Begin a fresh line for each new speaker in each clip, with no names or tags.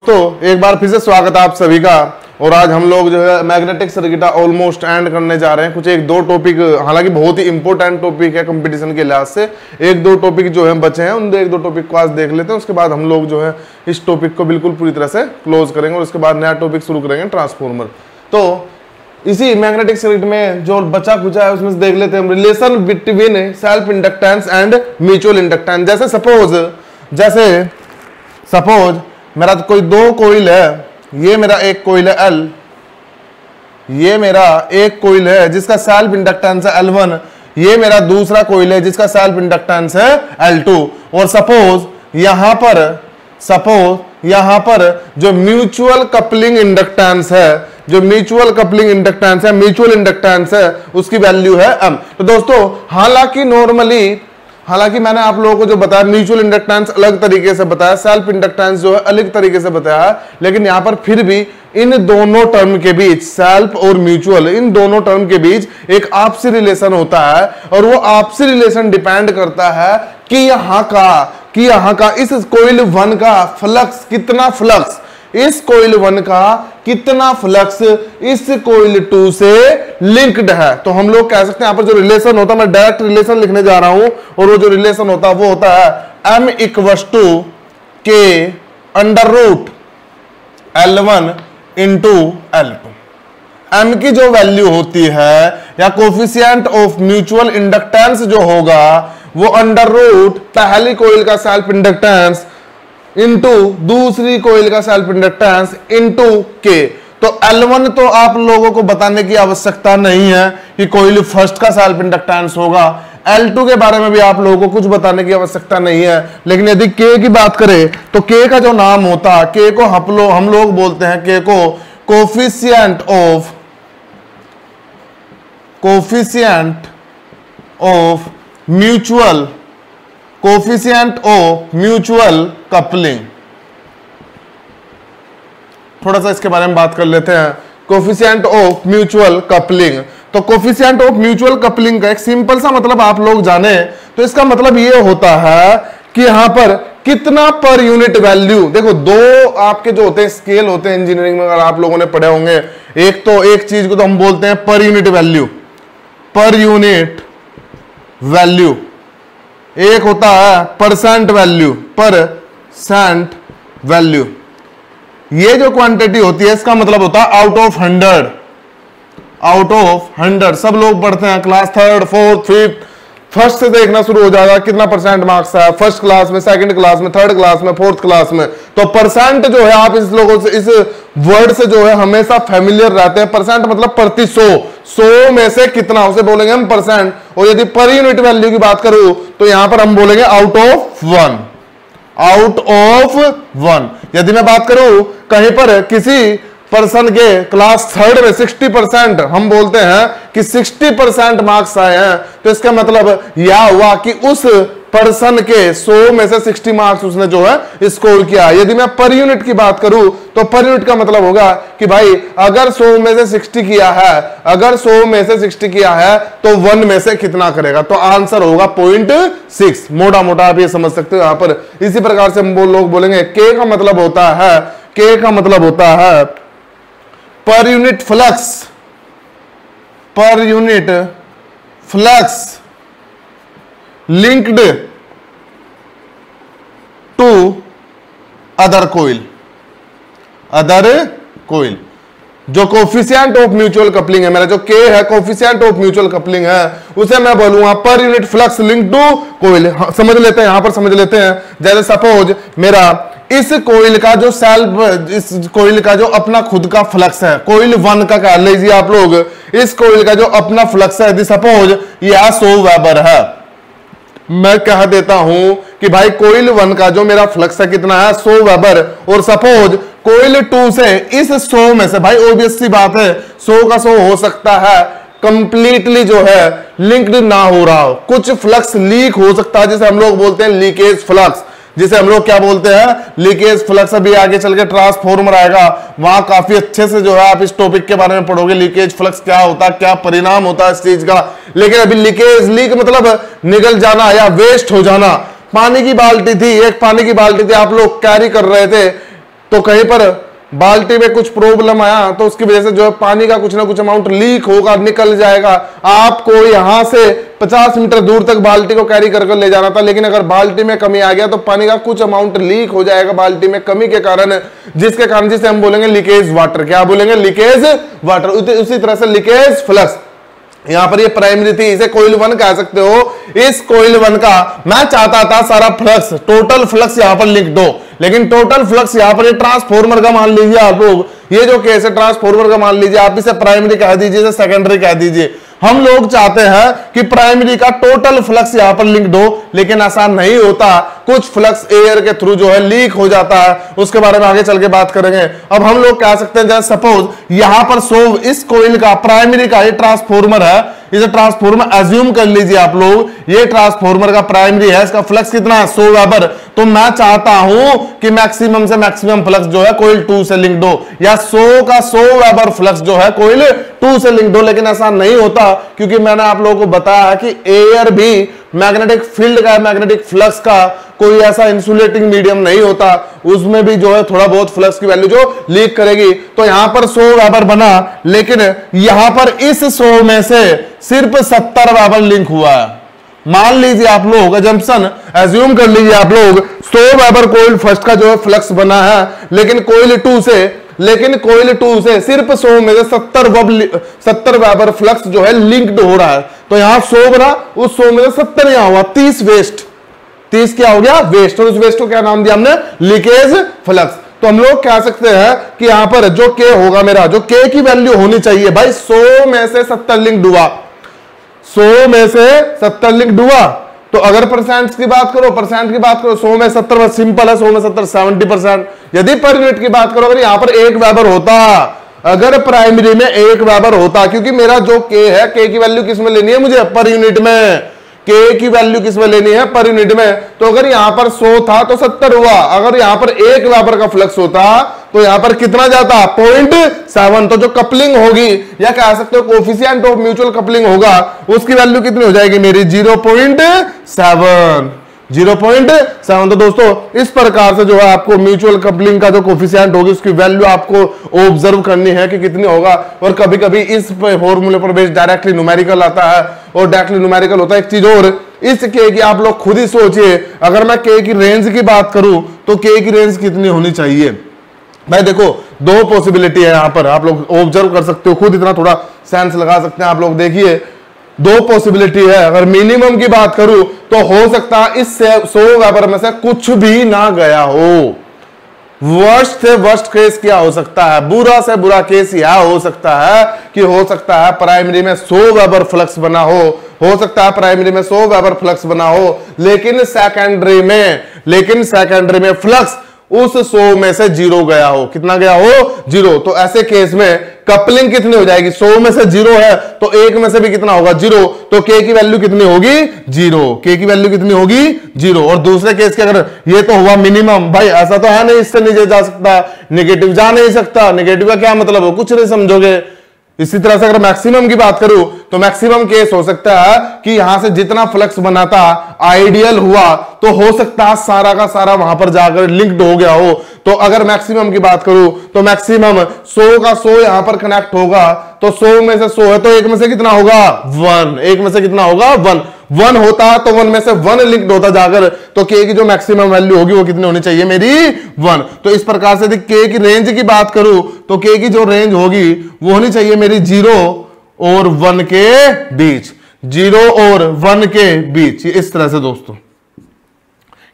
तो एक बार फिर से स्वागत है आप सभी का। और आज हम लोग जो है मैग्नेटिक सर्किट ऑलमोस्ट एंड करने जा रहे हैं। कुछ एक दो टॉपिक, हालांकि बहुत ही इंपॉर्टेंट टॉपिक है कंपटीशन के लिहाज से, एक दो टॉपिक जो है बचे हैं, उन एक दो टॉपिक को आज देख लेते हैं। उसके बाद हम लोग जो है इस टॉपिक को बिल्कुल पूरी तरह से क्लोज करेंगे और उसके बाद नया टॉपिक शुरू करेंगे, ट्रांसफॉर्मर। तो इसी मैग्नेटिक सर्किट में जो बचा खुचा है उसमें से देख लेते हैं relation between self inductance and mutual inductance. जैसे सपोज मेरा कोई दो कॉइल है, ये मेरा एक कॉइल है L, ये मेरा एक कॉइल है जिसका सेल्फ इंडक्टेंस है L1, ये मेरा दूसरा कॉइल है जिसका सेल्फ इंडक्टेंस है L2। और सपोज यहां पर जो म्यूचुअल कपलिंग इंडक्टेंस है, उसकी वैल्यू है M। तो दोस्तों हालांकि मैंने आप लोगों को जो बताया म्यूचुअल इंडक्टेंस अलग तरीके से बताया, सेल्फ इंडक्टेंस जो है अलग तरीके से बताया, लेकिन यहां पर फिर भी इन दोनों टर्म के बीच, सेल्फ और म्यूचुअल, इन दोनों टर्म के बीच एक आपसी रिलेशन होता है। और वो आपसी रिलेशन डिपेंड करता है कि यहां का इस कॉइल 1 का फ्लक्स कितना, फ्लक्स इस कॉइल 1 का कितना फ्लक्स इस कॉइल 2 से लिंक्ड है। तो हम लोग कह सकते हैं यहां पर जो रिलेशन होता है, मैं डायरेक्ट रिलेशन लिखने जा रहा हूं, और वो जो रिलेशन होता है वो होता है M = K √ L1 × L2। M की जो वैल्यू होती है या कोफिशिएंट ऑफ म्यूचुअल इंडक्टेंस जो होगा वो √ पहली कॉइल का सेल्फ इंडक्टेंस इनटू दूसरी कॉइल का सेल्फ इंडक्टेंस इनटू K। तो L1 तो आप लोगों को बताने की आवश्यकता नहीं है कि कॉइल फर्स्ट का सेल्फ इंडक्टेंस होगा। L2 के बारे में भी आप लोगों को कुछ बताने की आवश्यकता नहीं है। लेकिन यदि K की बात करें तो K का जो नाम होता है, K को हम लोग बोलते हैं K को कोफिशिएंट ऑफ म्यूचुअल कपलिंग। थोड़ा सा इसके बारे में बात कर लेते हैं, कोफिशिएंट ऑफ म्यूचुअल कपलिंग। तो कोफिशिएंट ऑफ म्यूचुअल कपलिंग का एक सिंपल सा मतलब आप लोग जाने तो इसका मतलब ये होता है कि यहां पर कितना पर यूनिट वैल्यू, देखो दो आपके जो होते हैं स्केल होते हैं इंजीनियरिंग में, अगर आप लोगों ने पढ़े होंगे, एक चीज को तो हम बोलते हैं पर यूनिट वैल्यू, एक होता है परसेंट वैल्यू। ये जो क्वांटिटी होती है इसका मतलब होता है आउट ऑफ 100। सब लोग पढ़ते हैं class 3rd 4th 5th, first से देखना शुरू हो जाएगा कितना परसेंट मार्क्स है फर्स्ट क्लास में, सेकंड क्लास में, थर्ड क्लास में, फोर्थ क्लास में। तो परसेंट जो है आप इस लोगों से, इस वर्ड से जो है हमेशा फेमिलियर रहते हैं। परसेंट मतलब प्रति 100 में से कितना, उसे बोलेंगे हम परसेंट। और यदि पर यूनिट वैल्यू की बात करूं तो यहां पर हम बोलेंगे आउट ऑफ 1। यदि मैं बात करूं कहीं पर किसी पर्सन के क्लास 3rd में 60% हम बोलते हैं कि 60% मार्क्स आए हैं, तो इसका मतलब यह हुआ कि उस पर्सन के 100 में से 60 मार्क्स उसने जो है स्कोर किया। यदि मैं पर यूनिट की बात करूं तो पर यूनिट का मतलब होगा कि भाई अगर 100 में से 60 किया है तो 1 में से कितना करेगा, तो आंसर होगा 0.6। मोटा आप ये समझ सकते हो। यहां पर इसी प्रकार से हम लोग बोलेंगे K का मतलब होता है per unit flux linked to other coil. जो कोफिशिएंट ऑफ म्यूचुअल कपलिंग है, मेरा जो K है कोफिशिएंट ऑफ म्यूचुअल कपलिंग है, उसे मैं बोलूंगा per unit flux linked to coil. समझ लेते हैं, यहां पर समझ लेते हैं। जैसे सपोज मेरा इस कोइल का जो अपना खुद का फ्लक्स है, कोइल 1 का कह लीजिए आप लोग, इस कोइल का जो अपना फ्लक्स है, यदि सपोज यह 100 वेबर है, मैं कह देता हूं कि भाई कोइल 1 का जो मेरा फ्लक्स है कितना है 100 वेबर। और सपोज कोइल 2 से इस 100 में से, भाई ऑब्वियस सी बात है 100 का 100 हो सकता है कंप्लीटली जो है लिंक्ड ना हो रहा हो, कुछ फ्लक्स लीक हो सकता है, जिसे हम लोग बोलते हैं लीकेज फ्लक्स, जिसे हम लोग क्या बोलते हैं लीकेज फ्लक्स। अभी आगे चल के ट्रांसफॉर्मर आएगा, वहां काफी अच्छे से जो है आप इस टॉपिक के बारे में पढ़ोगे, लीकेज फ्लक्स क्या होता है, क्या परिणाम होता है इस चीज का। लेकिन अभी लीक मतलब निकल जाना या वेस्ट हो जाना। पानी की बाल्टी थी, एक पानी की बाल्टी थी, आप लोग कैरी कर रहे थे, तो कहीं पर बाल्टी में कुछ प्रॉब्लम आया तो उसकी वजह से जो है पानी का कुछ ना कुछ अमाउंट लीक होगा, निकल जाएगा। आपको यहां से 50 मीटर दूर तक बाल्टी को कैरी कर ले जाना था, लेकिन अगर बाल्टी में कमी आ गया तो पानी का कुछ अमाउंट लीक हो जाएगा बाल्टी में कमी के कारण, जिसके कारण जिसे हम बोलेंगे लीकेज वाटर। क्या बोलेंगे? Leakage water. उसी तरह से लीकेज फ्लक्स, यहां पर ये प्राइमरी थी, इसे कोइल 1 कह सकते हो। इस कोइल 1 का मैं चाहता था सारा फ्लक्स, टोटल फ्लक्स यहां पर लिख दो, लेकिन टोटल फ्लक्स यहां पर ये ट्रांसफॉर्मर का मान लीजिए आप लोग, ये जो केस है ट्रांसफॉर्मर का मान लीजिए, आप इसे प्राइमरी कह दीजिए, इसे सेकेंडरी कह दीजिए। हम लोग चाहते हैं कि प्राइमरी का टोटल फ्लक्स यहां पर लिख दो, लेकिन ऐसा नहीं होता, कुछ फ्लक्स एयर के थ्रू जो है लीक हो जाता है, उसके बारे में आगे चल के बात करेंगे। अब हम लोग कह सकते हैं जैसे सपोज यहां पर इस कोइल का प्राइमरी का ये ट्रांसफॉर्मर है, इसे ट्रांसफॉर्मर एज्यूम कर लीजिए आप लोग, ये ट्रांसफॉर्मर का प्राइमरी है, इसका फ्लक्स कितना है? 100 वेबर। तो मैं चाहता हूं कि मैक्सिमम से मैक्सिमम फ्लक्स जो है कोइल 2 से लिंक दो, या 100 का 100 वेबर फ्लक्स जो है कोइल 2 से लिंक दो, लेकिन ऐसा नहीं होता, क्योंकि मैंने आप लोगों को बताया कि एयर भी मैग्नेटिक फील्ड का, मैग्नेटिक फ्लक्स का कोई ऐसा इंसुलेटिंग मीडियम नहीं होता, उसमें भी जो है थोड़ा बहुत फ्लक्स की वैल्यू जो लीक करेगी। तो यहां पर 100 वेबर बना, लेकिन यहां पर इस 100 में से सिर्फ 70 वेबर लिंक हुआ है। मान लीजिए आप लोग अजम्पशन एज्यूम कर लीजिए आप लोग 100 वेबर कोइल फर्स्ट का जो है फ्लक्स बना है, लेकिन कोइल 2 से सिर्फ 100 में से 70 वेबर फ्लक्स जो है लिंक्ड हो रहा है। तो यहां 100 बना, उस 100 में से 70 यहां हुआ, 30 वेस्ट, 30 क्या हो गया? वेस्ट। और उस वेस्ट को क्या नाम दिया हमने? Leakage flux. तो हम लोग कह सकते हैं कि यहां पर जो के होगा मेरा, जो के की वैल्यू होनी चाहिए भाई, 100 में से 70 लिंक्ड हुआ, 100 में से 70 लिंक्ड हुआ। तो अगर परसेंट की बात करो, 100 में 70 सिंपल है, 100 में 70 70%। यदि पर यूनिट की बात करो, अगर यहां पर 1 वेबर होता, अगर प्राइमरी में 1 वेबर होता, क्योंकि मेरा जो के है, के की वैल्यू किस में लेनी है मुझे? पर यूनिट में। के की वैल्यू किस में लेनी है? पर यूनिट में। तो अगर यहां पर 100 था तो 70 हुआ, अगर यहां पर 1 वेबर का फ्लक्स होता तो यहां पर कितना जाता? 0.7। तो जो कपलिंग होगी, या कह सकते हो कोफिशिएंट ऑफ म्यूचुअल कपलिंग होगा, उसकी वैल्यू कितनी हो जाएगी मेरी? 0.7। 0.7। तो दोस्तों इस प्रकार से जो है आपको म्यूचुअल कपलिंग का जो कोफिशिएंट होगी उसकी वैल्यू आपको ऑब्जर्व करनी है कि कितनी होगा। और कभी कभी इस फॉर्मूले पर बेस्ड डायरेक्टली न्यूमेरिकल आता है, और डायरेक्टली न्यूमेरिकल होता है। एक चीज और, इस के की आप लोग खुद ही सोचिए, अगर मैं के की रेंज की बात करूं तो के की रेंज कितनी होनी चाहिए भाई? देखो 2 पॉसिबिलिटी है यहां पर, आप लोग ऑब्जर्व कर सकते हो, खुद इतना थोड़ा सेंस लगा सकते हैं आप लोग। देखिए 2 पॉसिबिलिटी है। अगर मिनिमम की बात करूं तो हो सकता है इस 100 वेबर में से कुछ भी ना गया हो। वर्स्ट से वर्स्ट केस क्या हो सकता है? बुरा से बुरा केस यह हो सकता है कि हो सकता है प्राइमरी में 100 वेबर फ्लक्स बना हो सकता है प्राइमरी में 100 वेबर फ्लक्स बना हो, लेकिन सेकेंडरी में फ्लक्स उस 100 में से 0 गया हो। कितना गया हो? 0। तो ऐसे केस में कपलिंग कितनी हो जाएगी? 100 में से 0 है तो 1 में से भी कितना होगा? 0। तो के की वैल्यू कितनी होगी? 0। के की वैल्यू कितनी होगी? 0। और दूसरे केस के अगर ये तो हुआ मिनिमम, भाई ऐसा तो है नहीं इससे नीचे जा सकता, नेगेटिव जा नहीं सकता। नेगेटिव का क्या मतलब हो? कुछ नहीं समझोगे। इसी तरह से अगर मैक्सिमम की बात करूं तो मैक्सिमम केस हो सकता है कि यहां से जितना फ्लक्स बना था आइडियल हुआ, तो हो सकता है सारा का सारा वहां पर जाकर लिंक्ड हो गया हो। तो अगर मैक्सिमम की बात करूं तो मैक्सिमम 100 का 100 यहां पर कनेक्ट होगा, तो 100 में से 100 है तो 1 में से कितना होगा? 1। 1 में से कितना होगा? 1 होता तो 1 में से 1 लिंक्ड होता जाकर, तो के की जो मैक्सिमम वैल्यू होगी वो कितनी होनी चाहिए मेरी? 1। तो इस प्रकार से के की रेंज की बात करूं तो के की जो रेंज होगी वो होनी चाहिए मेरी 0 और 1 के बीच। 0 और 1 के बीच, इस तरह से दोस्तों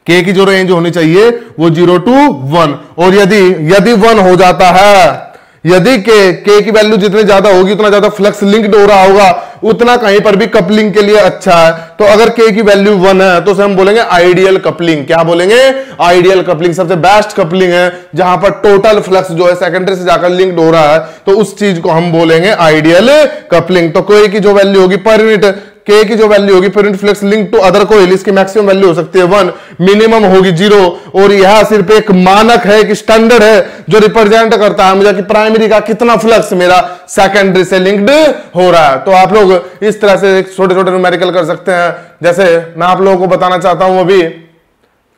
के की जो रेंज होनी चाहिए वो 0 to 1। और यदि 1 हो जाता है, यदि के की वैल्यू जितनी ज्यादा होगी उतना ज्यादा फ्लक्स लिंक्ड हो रहा होगा, उतना कहीं पर भी कपलिंग के लिए अच्छा है। तो अगर के की वैल्यू 1 है तो हम बोलेंगे आइडियल कपलिंग। क्या बोलेंगे? आइडियल कपलिंग सबसे बेस्ट कपलिंग है, जहां पर टोटल फ्लक्स जो है सेकेंडरी से जाकर लिंक्ड हो रहा है, तो उस चीज को हम बोलेंगे आइडियल कपलिंग। तो के की जो वैल्यू होगी पर यूनिट, के की जो वैल्यू होगी per unit flux link to other coil, इसकी मैक्सिमम वैल्यू हो सकती है 1, मिनिमम होगी 0। और यह सिर्फ एक मानक है, एक स्टैंडर्ड है जो रिप्रेजेंट करता है मुझे कि प्राइमरी का कितना फ्लक्स मेरा सेकेंडरी से लिंक्ड हो रहा है। तो आप लोग इस तरह से छोटे छोटे न्यूमेरिकल कर सकते हैं। जैसे मैं आप लोगों को बताना चाहता हूं अभी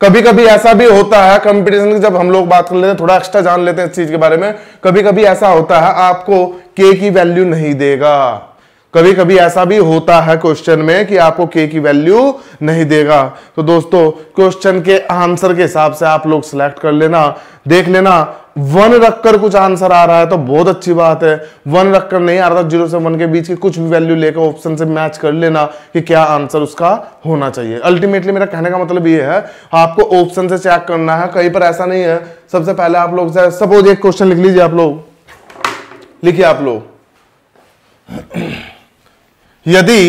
कभी कभी ऐसा भी होता है कंपटीशन की, जब हम लोग बात कर लेते हैं, थोड़ा एक्स्ट्रा जान लेते हैं इस चीज के बारे में, कभी कभी ऐसा होता है आपको के की वैल्यू नहीं देगा। कभी कभी ऐसा भी होता है क्वेश्चन में कि आपको के की वैल्यू नहीं देगा। तो दोस्तों क्वेश्चन के आंसर के हिसाब से आप लोग सिलेक्ट कर लेना, देख लेना। 1 रखकर कुछ आंसर आ रहा है तो बहुत अच्छी बात है, 1 रखकर नहीं आ रहा था, 0 से 1 के बीच की कुछ भी वैल्यू लेकर ऑप्शन से मैच कर लेना कि क्या आंसर उसका होना चाहिए। अल्टीमेटली मेरा कहने का मतलब ये है, आपको ऑप्शन से चेक करना है, कहीं पर ऐसा नहीं है। सबसे पहले आप लोग सपोज एक क्वेश्चन लिख लीजिए, आप लोग लिखिए, आप लोग यदि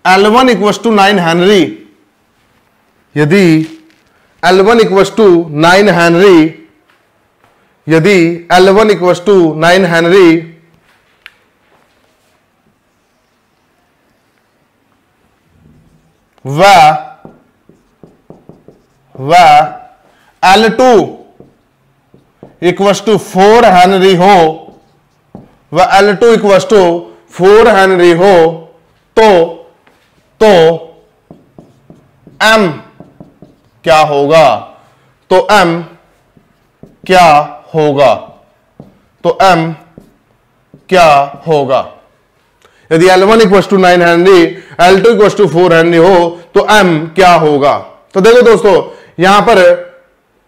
L1 इक्वस टू 9 हेनरी, यदि L1 इक्वस टू 9 हेनरी, यदि L1 इक्वस टू 9 हेनरी, व L2 इक्वस टू 4 हेनरी हो, व L2 इक्वस टू 4 हेनरी हो, तो M क्या होगा? तो M क्या होगा? तो M क्या होगा? यदि L1 equals to 9 henry, L2 equals to 4 henry हो तो M क्या होगा? तो देखो दोस्तों, यहां पर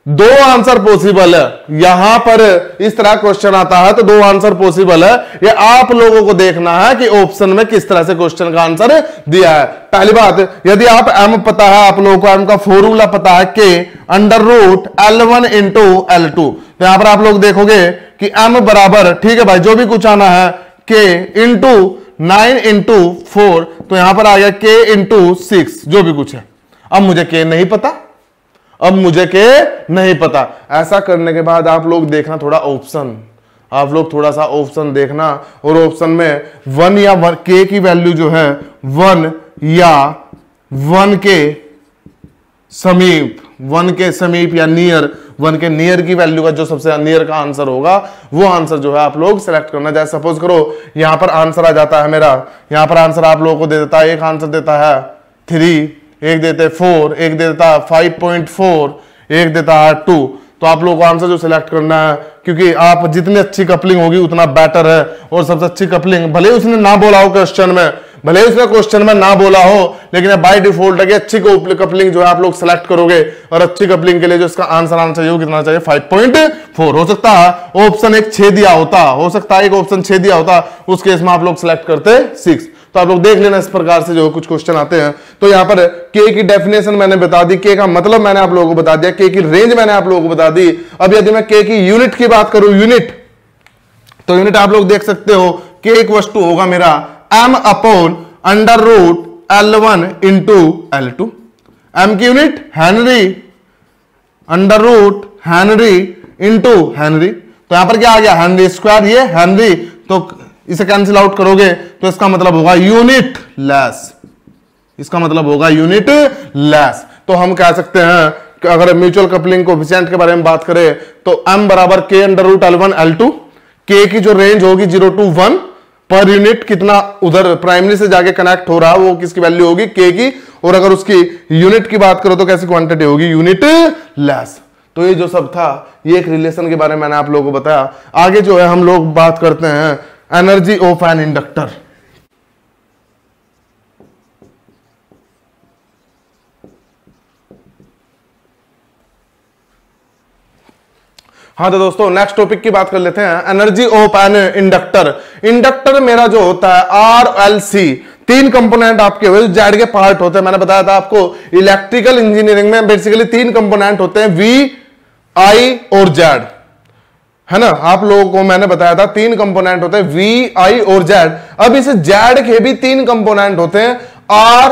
2 आंसर पॉसिबल है। यहां पर इस तरह क्वेश्चन आता है तो 2 आंसर पॉसिबल है। ये आप लोगों को देखना है कि ऑप्शन में किस तरह से क्वेश्चन का आंसर दिया है। पहली बात, यदि आप M पता है, आप लोगों को M का फॉर्मूला पता है K under root L1 into L2, तो यहां पर आप लोग देखोगे कि M बराबर, ठीक है भाई, जो भी कुछ आना है K इंटू 9 इंटू 4, तो यहां पर आ गया K इंटू 6, जो भी कुछ है। अब मुझे K नहीं पता, अब मुझे के नहीं पता। ऐसा करने के बाद आप लोग देखना थोड़ा ऑप्शन, आप लोग थोड़ा सा ऑप्शन देखना, और ऑप्शन में 1 या 1 के की वैल्यू जो है 1 या 1 के समीप, 1 के समीप या नियर, 1 के नियर की वैल्यू का जो सबसे नियर का आंसर होगा वो आंसर जो है आप लोग सेलेक्ट करना। जैसे सपोज करो यहां पर आंसर आ जाता है मेरा, यहां पर आंसर आप लोगों को दे देता है, एक आंसर देता है 3, एक देते 4, एक देता 5.4, एक देता है 2, तो आप लोगों को आंसर जो सिलेक्ट करना है, क्योंकि आप जितनी अच्छी कपलिंग होगी उतना बेटर है। और सबसे अच्छी कपलिंग, भले उसने ना बोला हो क्वेश्चन में, भले उसने क्वेश्चन में ना बोला हो, लेकिन बाय डिफॉल्ट है कि अच्छी कपलिंग जो है आप लोग सेलेक्ट करोगे। और अच्छी कपलिंग के लिए जो इसका आंसर आना चाहिए वो कितना चाहिए? 5.4। हो सकता है ऑप्शन एक 6 दिया होता, हो सकता है एक ऑप्शन 6 दिया होता, उस केस में आप लोग सेलेक्ट करते 6। तो आप लोग देख लेना इस प्रकार से जो कुछ क्वेश्चन आते हैं। तो यहां पर के की डेफिनेशन मैंने बता दी, के का मतलब मैंने आप लोगों को बता दिया, के की रेंज मैंने आप लोगों को बता दी। अब यदि मैं के की यूनिट की बात करूं, यूनिट, तो यूनिट आप लोग देख सकते हो के इक्वल टू होगा मेरा M upon under root L1 into L2। M की unit henry, under root henry into henry, तो यहां पर क्या आ गया? हेनरी स्क्वायर, ये हेनरी, तो इसे कैंसिल आउट करोगे तो इसका मतलब होगा यूनिट लेस, इसका मतलब होगा यूनिट लेस। तो हम कह सकते हैं कि अगर म्यूचुअल कपलिंग कोएफिशिएंट के बारे में बात करें तो M बराबर K under root L1 L2, K की जो रेंज होगी 0 to 1 पर यूनिट, कितना उधर प्राइमरी से जाके कनेक्ट हो रहा है वो किसकी वैल्यू होगी? K की। और अगर उसकी यूनिट की बात करो तो कैसी क्वांटिटी होगी? Unit less. तो ये जो सब था, ये एक रिलेशन के बारे में मैंने आप लोगों को बताया। आगे जो है हम लोग बात करते हैं एनर्जी ऑफ एन इंडक्टर। हाँ तो दोस्तों नेक्स्ट टॉपिक की बात कर लेते हैं, energy of an inductor. Inductor मेरा जो होता है RLC, 3 कंपोनेंट आपके हुए जेड के पार्ट होते हैं। मैंने बताया था आपको इलेक्ट्रिकल इंजीनियरिंग में बेसिकली 3 कंपोनेंट होते हैं, V, I और Z, है ना। आप लोगों को मैंने बताया था 3 कंपोनेंट होते हैं, V, I और Z। अब इस Z के भी 3 कंपोनेंट होते हैं, R,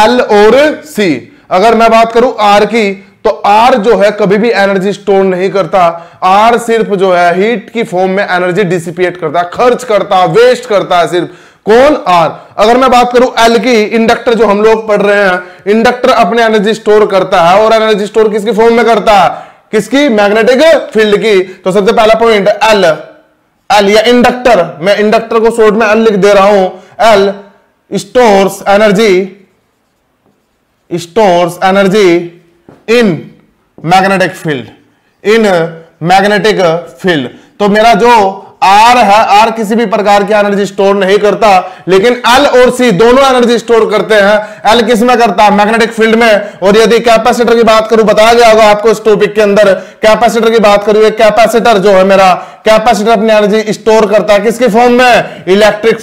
L और C। अगर मैं बात करूं R की, तो R जो है कभी भी एनर्जी स्टोर नहीं करता, R सिर्फ जो है हीट की फॉर्म में एनर्जी डिसिपेट करता है, खर्च करता है, वेस्ट करता है सिर्फ। कौन? R। अगर मैं बात करूं L की, इंडक्टर जो हम लोग पढ़ रहे हैं, इंडक्टर अपने एनर्जी स्टोर करता है, और एनर्जी स्टोर किसकी फॉर्म में करता है? किसकी? मैग्नेटिक फील्ड की। तो सबसे पहला पॉइंट L, एल या इंडक्टर, मैं इंडक्टर को शॉर्ट में एल लिख दे रहा हूं, L stores energy in magnetic field, in magnetic field. तो मेरा जो आर है, आर किसी भी प्रकार की एनर्जी स्टोर नहीं करता, लेकिन एल और सी दोनों एनर्जी स्टोर करते हैं। एल किस में करता है? मैग्नेटिक फील्ड में। और यदि कैपेसिटर की बात करूं, बताया गया होगा आपको इस टॉपिक के अंदर, कैपेसिटर की बात करूं, एक कैपेसिटर जो है मेरा, कैपेसिटर अपनी एनर्जी स्टोर करता है किसके फॉर्म में? इलेक्ट्रिक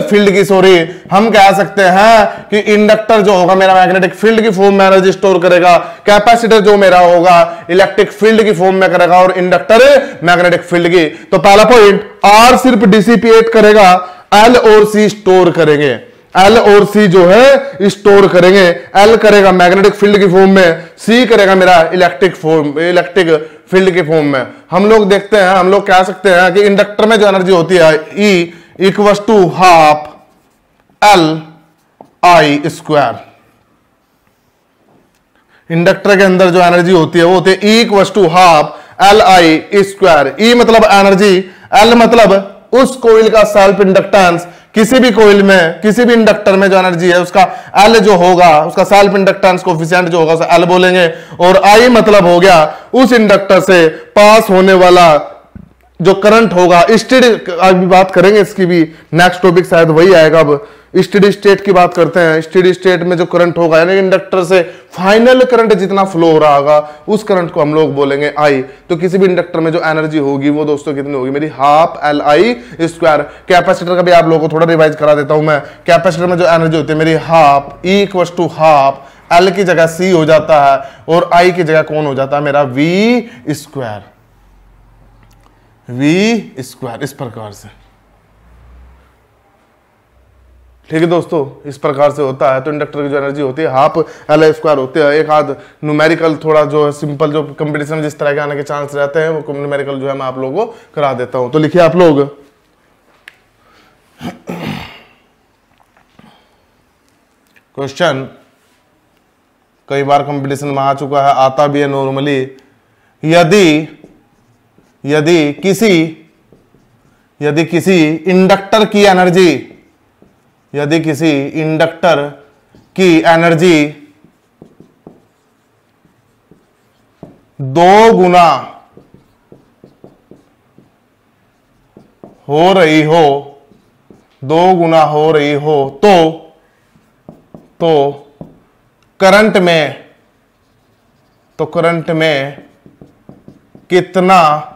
फील्ड की सॉरी। हम कह सकते हैं कि इंडक्टर जो होगा मेरा मैग्नेटिक फील्ड की फॉर्म में एनर्जी स्टोर करेगा, कैपेसिटर जो मेरा होगा इलेक्ट्रिक फील्ड की फॉर्म में करेगा, और इंडक्टर मैग्नेटिक फील्ड की। तो पहला पॉइंट, आर सिर्फ डिसिपिएट करेगा, एल और सी स्टोर करेंगे। एल और सी जो है स्टोर करेंगे। एल करेगा मैग्नेटिक फील्ड की फॉर्म में, सी करेगा मेरा इलेक्ट्रिक फील्ड के फॉर्म में। हम लोग देखते हैं, हम लोग कह सकते हैं कि इंडक्टर में जो एनर्जी होती है E equals to half Li²। Inductor के अंदर जो एनर्जी होती है वो होती है E equals to half Li²। E मतलब एनर्जी, L मतलब उस कोइल का सेल्फ इंडक्टेंस। किसी भी कोइल में, किसी भी इंडक्टर में जो एनर्जी है उसका L जो होगा, उसका सेल्फ इंडक्टेंस कोफिशिएंट जो होगा उसे L बोलेंगे। और I मतलब हो गया उस इंडक्टर से पास होने वाला जो करंट होगा। स्टेडी अभी बात करेंगे इसकी भी, नेक्स्ट टॉपिक शायद वही आएगा। अब स्टेडी स्टेट की बात करते हैं। स्टेडी स्टेट में जो करंट होगा, यानी इंडक्टर से फाइनल करंट जितना फ्लो हो रहा होगा उस करंट को हम लोग बोलेंगे I। तो किसी भी इंडक्टर में जो एनर्जी होगी वो दोस्तों कितनी होगी मेरी? Half Li²। कैपेसिटर का भी आप लोगों को थोड़ा रिवाइज करा देता हूं मैं। कैपेसिटर में जो एनर्जी होती है मेरी half, E equals to half, L की जगह C हो जाता है और I की जगह कौन हो जाता है मेरा? V²। इस प्रकार से, ठीक है दोस्तों, इस प्रकार से होता है। तो इंडक्टर की जो एनर्जी होती है हाफ Li² होती है। एक आध न्यूमेरिकल थोड़ा जो है सिंपल जो कंपटीशन जिस तरह के आने के चांस रहते हैं वो न्यूमेरिकल जो है मैं आप लोगों को करा देता हूं। तो लिखिए आप लोग, क्वेश्चन कई बार कंपटीशन में आ चुका है, आता भी है नॉर्मली। यदि किसी इंडक्टर की एनर्जी, यदि किसी इंडक्टर की एनर्जी 2 गुना हो रही हो, 2 गुना हो रही हो, तो करंट में कितना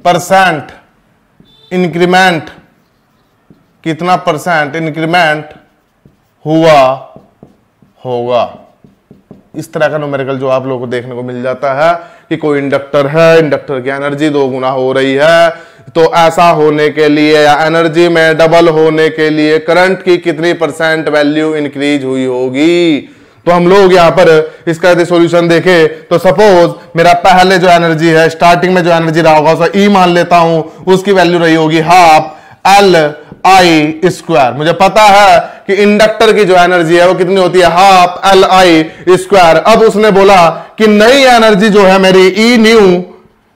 परसेंट इंक्रीमेंट, कितना परसेंट इंक्रीमेंट हुआ होगा? इस तरह का न्यूमेरिकल जो आप लोगों को देखने को मिल जाता है कि कोई इंडक्टर है, इंडक्टर की एनर्जी 2 गुना हो रही है, तो ऐसा होने के लिए या एनर्जी में डबल होने के लिए करंट की कितनी परसेंट वैल्यू इंक्रीज हुई होगी? तो हम लोग यहां पर इसका यदि सॉल्यूशन देखें तो सपोज मेरा पहले जो एनर्जी है, स्टार्टिंग में जो एनर्जी रहा होगा उसका E मान लेता हूं, उसकी वैल्यू रही होगी हाफ Li²। मुझे पता है कि इंडक्टर की जो एनर्जी है वो कितनी होती है? Half Li²। अब उसने बोला कि नई एनर्जी जो है मेरी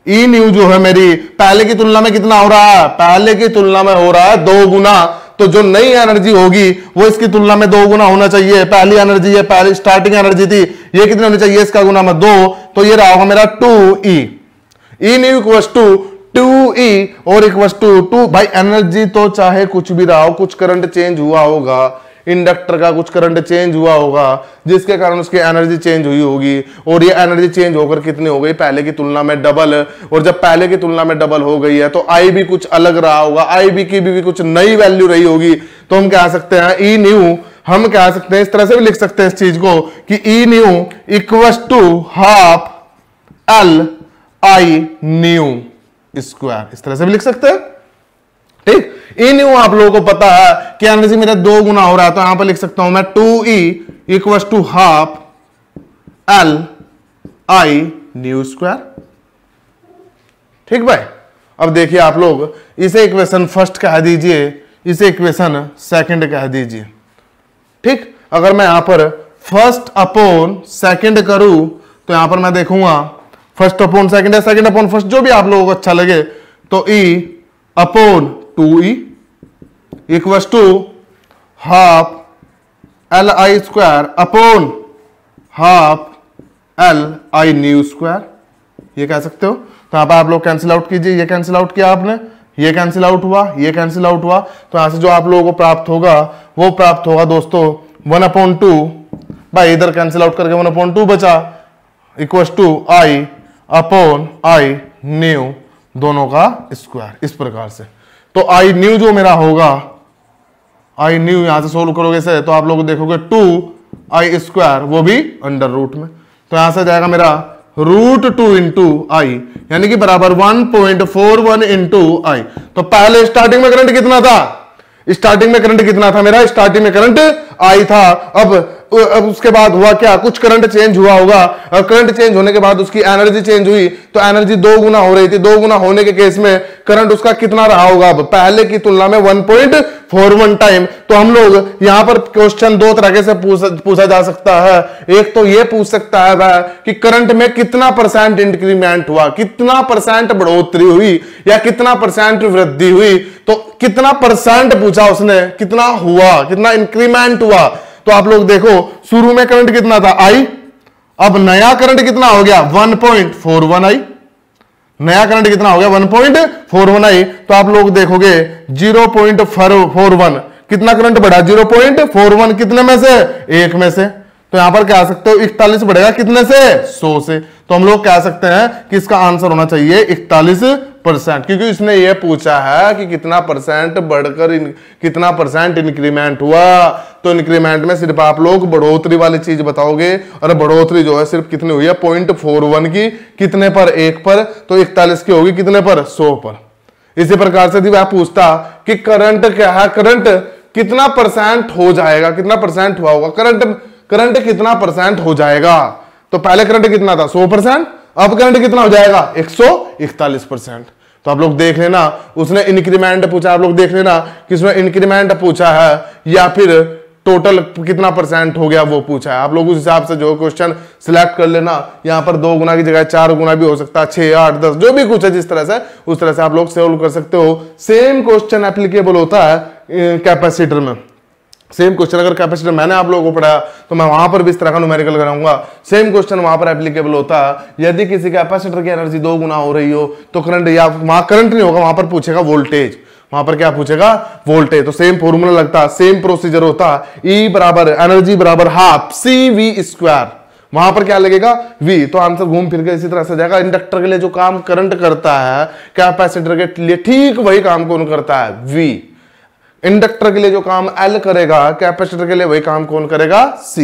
E न्यू जो है मेरी पहले की तुलना में कितना हो रहा है? पहले की तुलना में हो रहा है 2 गुना। तो जो नई एनर्जी होगी वो इसकी तुलना में 2 गुना होना चाहिए। पहली एनर्जी है, पहली स्टार्टिंग एनर्जी थी, ये कितनी होनी चाहिए? इसका गुना में 2, तो ये रहा होगा मेरा 2E। E new equals to 2E और इक्वल्स टू 2। भाई एनर्जी तो चाहे कुछ भी रहा हो, कुछ करंट चेंज हुआ होगा, इंडक्टर का कुछ करंट चेंज हुआ होगा जिसके कारण उसकी एनर्जी चेंज हुई होगी, और ये एनर्जी चेंज होकर कितनी हो गई? पहले की तुलना में डबल। और जब पहले की तुलना में डबल हो गई है तो I भी कुछ अलग रहा होगा, I भी की भी कुछ नई वैल्यू रही होगी। तो हम कह सकते हैं E न्यू, हम कह सकते हैं इस तरह से भी लिख सकते हैं इस चीज को कि E new equals to half Li new. इस तरह से भी लिख सकते हैं, ठीक। E न्यू आप लोगों को पता है कि एनर्जी मेरा 2 गुना हो रहा है, तो यहां पर लिख सकता हूं मैं 2E equals to half Li new. ठीक भाई, अब देखिए आप लोग, इसे इक्वेशन फर्स्ट कह दीजिए, इसे इक्वेशन सेकंड कह दीजिए, ठीक। अगर मैं यहां पर फर्स्ट अपॉन सेकंड करूं तो यहां पर मैं देखूंगा फर्स्ट अपॉन सेकंड है, सेकंड अपॉन फर्स्ट, जो भी आप लोगों को अच्छा लगे। तो E अपॉन 2E equals to half LI square upon half LI new square, ये कह सकते हो। तो यहां पर आप लोग कैंसिल आउट कीजिए, ये कैंसिल आउट किया आपने, ये कैंसिल आउट हुआ, ये कैंसिल आउट हुआ। तो यहां से जो आप लोगों को प्राप्त होगा वो प्राप्त होगा दोस्तों 1/2, भाई इधर कैंसिल आउट करके 1/2 बचा, equals to I upon I new दोनों का स्क्वायर, इस प्रकार से। तो I न्यू जो मेरा होगा, I न्यू यहां से सोल्व करोगे से तो आप लोग देखोगे 2I स्क्वायर, वो भी अंडर रूट में। तो यहां से जाएगा मेरा √2 इंटू I, यानी कि बराबर 1.41 इंटू I। तो पहले स्टार्टिंग में करंट कितना था, स्टार्टिंग में करंट कितना था मेरा, स्टार्टिंग में करंट I था। अब उसके बाद हुआ क्या, कुछ करंट चेंज हुआ होगा, और करंट चेंज होने के बाद उसकी एनर्जी चेंज हुई, तो एनर्जी 2 गुना हो रही थी। 2 गुना होने के केस में करंट उसका कितना रहा होगा, अब पहले की तुलना में 1.41 टाइम। तो हम लोग यहां पर क्वेश्चन दो तरह से पूछा जा सकता है। एक तो ये पूछ सकता है वह कि करंट में कितना % इंक्रीमेंट हुआ, कितना % बढ़ोतरी हुई या कितना % वृद्धि हुई। तो कितना % पूछा उसने, कितना हुआ, कितना इंक्रीमेंट हुआ। तो आप लोग देखो शुरू में करंट कितना था I, अब नया करंट कितना हो गया 1.41 I, नया करंट कितना हो गया 1.41 I। तो आप लोग देखोगे 0.41 कितना करंट बढ़ा, 0.41 कितने में से, 1 में से। तो यहां पर कह सकते हो 41 बढ़ेगा कितने से, 100 से। तो हम लोग कह सकते हैं कि इसका आंसर होना चाहिए 41%, क्योंकि इसने ये पूछा है कि कितना % बढ़कर कितना % इंक्रीमेंट हुआ। तो इंक्रीमेंट में सिर्फ आप लोग बढ़ोतरी वाली चीज बताओगे, और बढ़ोतरी जो है सिर्फ कितनी हुई है 0.41 की, कितने पर, 1 पर। तो 41 की होगी कितने पर, 100 पर। इसी प्रकार से वह पूछता कि करंट क्या है, करंट कितना % हो जाएगा, कितना % हुआ होगा, करंट कितना % हो जाएगा। तो पहले करंट कितना था 100%, अब करंट कितना हो जाएगा 141%। तो आप लोग देख लेना, उसने इंक्रीमेंट पूछा, आप लोग देख लेना कि उसने इंक्रीमेंट पूछा है या फिर टोटल कितना % हो गया वो पूछा है। आप लोग उस हिसाब से जो क्वेश्चन सिलेक्ट कर लेना। यहां पर 2 गुना की जगह 4 गुना भी हो सकता है, 6, 8, 10 जो भी कुछ है, जिस तरह से उस तरह से आप लोग सोल्व कर सकते हो। सेम क्वेश्चन एप्लीकेबल होता है कैपेसिटर में। सेम क्वेश्चन अगर कैपेसिटर मैंने आप लोगों को पढ़ाया तो मैं वहां पर भी इस तरह का न्यूमेरिकल कराऊंगा। सेम क्वेश्चन वहां पर एप्लीकेबल होता है। यदि किसी कैपेसिटर की एनर्जी 2 गुना हो रही हो तो करंट, या वहां करंट नहीं होगा, वहां पर पूछेगा वोल्टेज, वहां पर क्या पूछेगा, वोल्टेज। तो सेम फॉर्मूला लगता, सेम प्रोसीजर होता, E बराबर एनर्जी बराबर हाफ CV स्क्वायर, वहां पर क्या लगेगा V। तो आंसर घूम फिर के इसी तरह से जाएगा। इंडक्टर के लिए जो काम करंट करता है, कैपेसिटर के लिए ठीक वही काम कौन करता है, V। इंडक्टर के लिए जो काम L करेगा, कैपेसिटर के लिए वही काम कौन करेगा, C।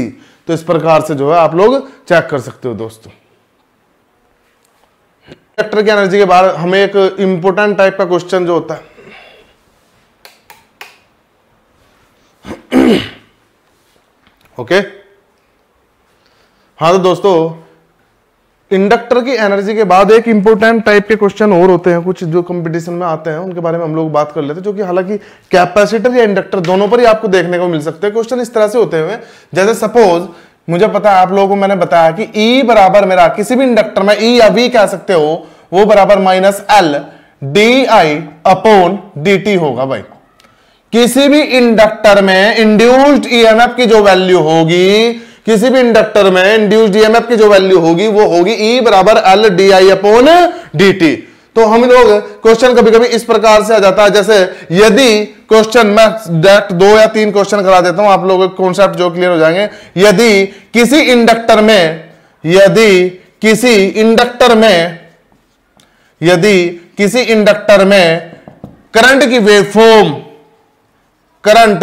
तो इस प्रकार से जो है आप लोग चेक कर सकते हो दोस्तों। इंडक्टर की एनर्जी के बाद हमें एक इंपोर्टेंट टाइप का क्वेश्चन जो होता है, ओके। हाँ तो दोस्तों, इंडक्टर की एनर्जी के बाद एक इंपोर्टेंट टाइप के क्वेश्चन और होते हैं, कुछ जो कंपटीशन में आते हैं, उनके बारे में हम लोग बात कर लेते हैं, जो कि हालांकि कैपेसिटर या इंडक्टर दोनों पर ही आपको देखने को मिल सकते हैं। क्वेश्चन इस तरह से होते हुए, जैसे सपोज मुझे पता है, आप लोगों को मैंने बताया कि E बराबर मेरा किसी भी इंडक्टर में E या V कह सकते हो, वो बराबर -L di/dt होगा। भाई किसी भी इंडक्टर में इंड्यूस्ड ईएमएफ की जो वैल्यू होगी, किसी भी इंडक्टर में इंड्यूस्ड ईएमएफ की जो वैल्यू होगी वो होगी E बराबर L di/dt। तो हम लोग क्वेश्चन कभी कभी इस प्रकार से आ जाता है, जैसे यदि क्वेश्चन, मैं डायरेक्ट 2 या 3 क्वेश्चन करा देता हूं, आप लोगों के कॉन्सेप्ट जो क्लियर हो जाएंगे। यदि किसी इंडक्टर में करंट की वेवफॉर्म, करंट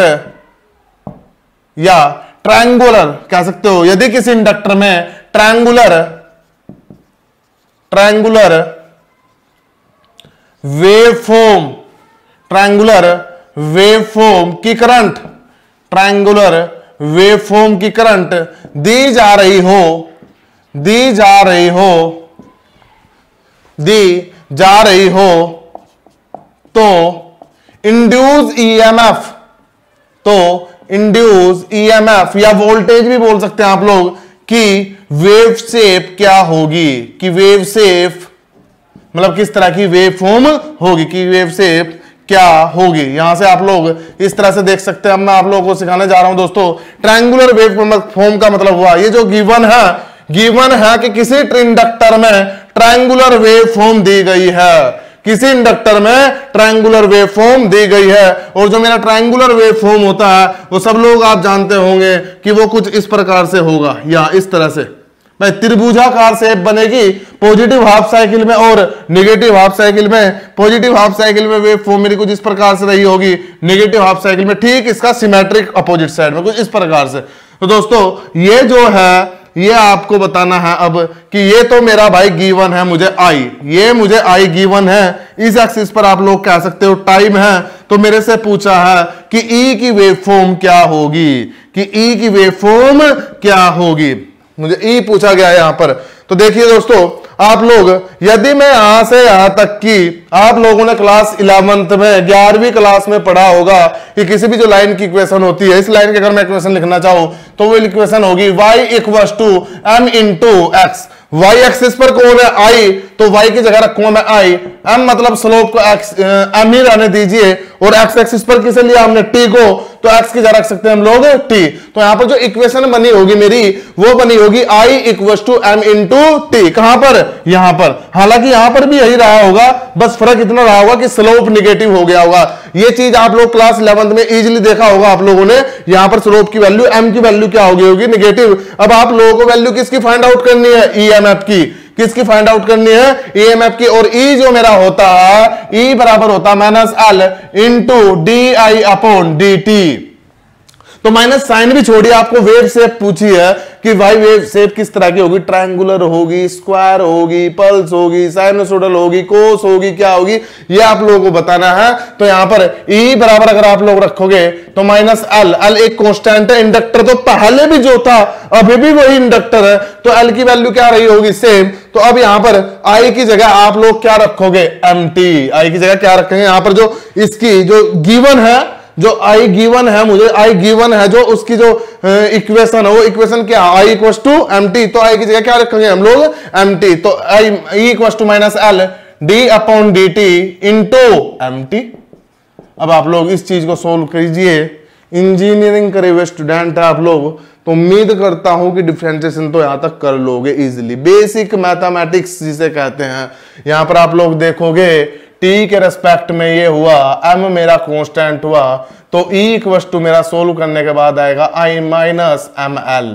या ट्रायंगुलर कह सकते हो, यदि किसी इंडक्टर में ट्रायंगुलर वेवफॉर्म की करंट दी जा रही हो तो इंड्यूस ईएमएफ या वोल्टेज भी बोल सकते हैं आप लोग, कि वेव शेप क्या होगी, कि वेव शेप मतलब किस तरह की वेव फॉर्म होगी, कि वेव शेप क्या होगी। यहां से आप लोग इस तरह से देख सकते हैं। अब मैं आप लोगों को सिखाने जा रहा हूं दोस्तों, ट्रायंगुलर वेव फॉर्म का मतलब हुआ ये जो गिवन है कि किसी इंडक्टर में ट्रायंगुलर वेव फॉर्म दी गई है, किसी इंडक्टर में ट्रायंगुलर वेव फॉर्म दी गई है। और जो मेरा ट्रायंगुलर वेव फॉर्म होता है वो सब लोग आप जानते होंगे कि वो कुछ इस प्रकार से होगा, या इस तरह से भाई त्रिभुजाकार शेप बनेगी पॉजिटिव हाफ साइकिल में और नेगेटिव हाफ साइकिल में। पॉजिटिव हाफ साइकिल में वेव फॉर्म मेरी कुछ इस प्रकार से रही होगी, नेगेटिव हाफ साइकिल में ठीक इसका सिमेट्रिक अपोजिट साइड में कुछ इस प्रकार से। तो दोस्तों ये जो है ये आपको बताना है अब कि ये तो मेरा भाई गिवन है मुझे आई, ये मुझे आई गिवन है। इस एक्सिस पर आप लोग कह सकते हो टाइम है, तो मेरे से पूछा है कि ई की वेव फॉर्म क्या होगी, कि ई की वेव फॉर्म क्या होगी, मुझे ई पूछा गया है यहां पर। तो देखिए दोस्तों आप लोग, यदि मैं यहां से यहां तक की आप लोगों ने क्लास 11th में 11वीं क्लास में पढ़ा होगा कि किसी भी जो लाइन की इक्वेशन होती है, इस लाइन की अगर मैं इक्वेशन लिखना चाहूं तो वो इक्वेशन होगी y = m × x। y axis पर कौन है i, तो y की जगह रखूंगा मैं i, m मतलब स्लोप को x m ही रहने दीजिए, और x एक्सिस पर किसे लिया हमने t को, तो x की जगह रख सकते हैं हम लोग t। तो यहां पर जो इक्वेशन बनी होगी मेरी वो बनी होगी i = m × t। कहां पर, यहां पर। हालांकि यहां पर भी यही रहा होगा, बस फर्क इतना रहा होगा कि स्लोप निगेटिव हो गया होगा। ये चीज आप लोग क्लास 11th में इजीली देखा होगा आप लोगों ने। यहां पर स्लोप की वैल्यू m की वैल्यू क्या होगी निगेटिव। अब आप लोगों को वैल्यू किसकी फाइंड आउट करनी है, ईएमएफ की। किसकी फाइंड आउट करनी है, ईएमएफ की। और ई जो मेरा होता है, ई बराबर होता है -L × di/dt। तो माइनस साइन भी छोड़िए, आपको वेव शेप पूछी है कि भाई वेव शेप किस तरह की होगी, ट्रायंगुलर होगी, स्क्वायर होगी, पल्स होगी, साइनसोइडल होगी, कोस होगी, क्या होगी, ये आप लोगों को बताना है। तो यहां पर ई बराबर अगर आप लोग रखोगे तो -L, L एक कांस्टेंट है। इंडक्टर तो पहले भी जो था अभी भी वही इंडक्टर है, तो L की वैल्यू क्या रही होगी, सेम। तो अब यहां पर I की जगह आप लोग क्या रखोगे, MT। I की जगह क्या रखेंगे, यहां पर जो इसकी जो गिवन है, जो आई गिवन है मुझे, आई गिवन है जो उसकी जो इक्वेशन है वो इक्वेशन क्या, I = MT। तो आई की जगह क्या रखेंगे हम लोग, MT। तो I = -L d/dt × MT। अब आप लोग इस चीज को सोल्व कीजिए। इंजीनियरिंग करे हुए स्टूडेंट है आप लोग, तो उम्मीद करता हूं कि डिफरेंशिएशन तो यहां तक कर लोगे इजीली। बेसिक मैथमेटिक्स जिसे कहते हैं, यहां पर आप लोग देखोगे t के रेस्पेक्ट में ये हुआ, m मेरा कांस्टेंट हुआ, तो E = मेरा सोल्व करने के बाद आएगा I - mL।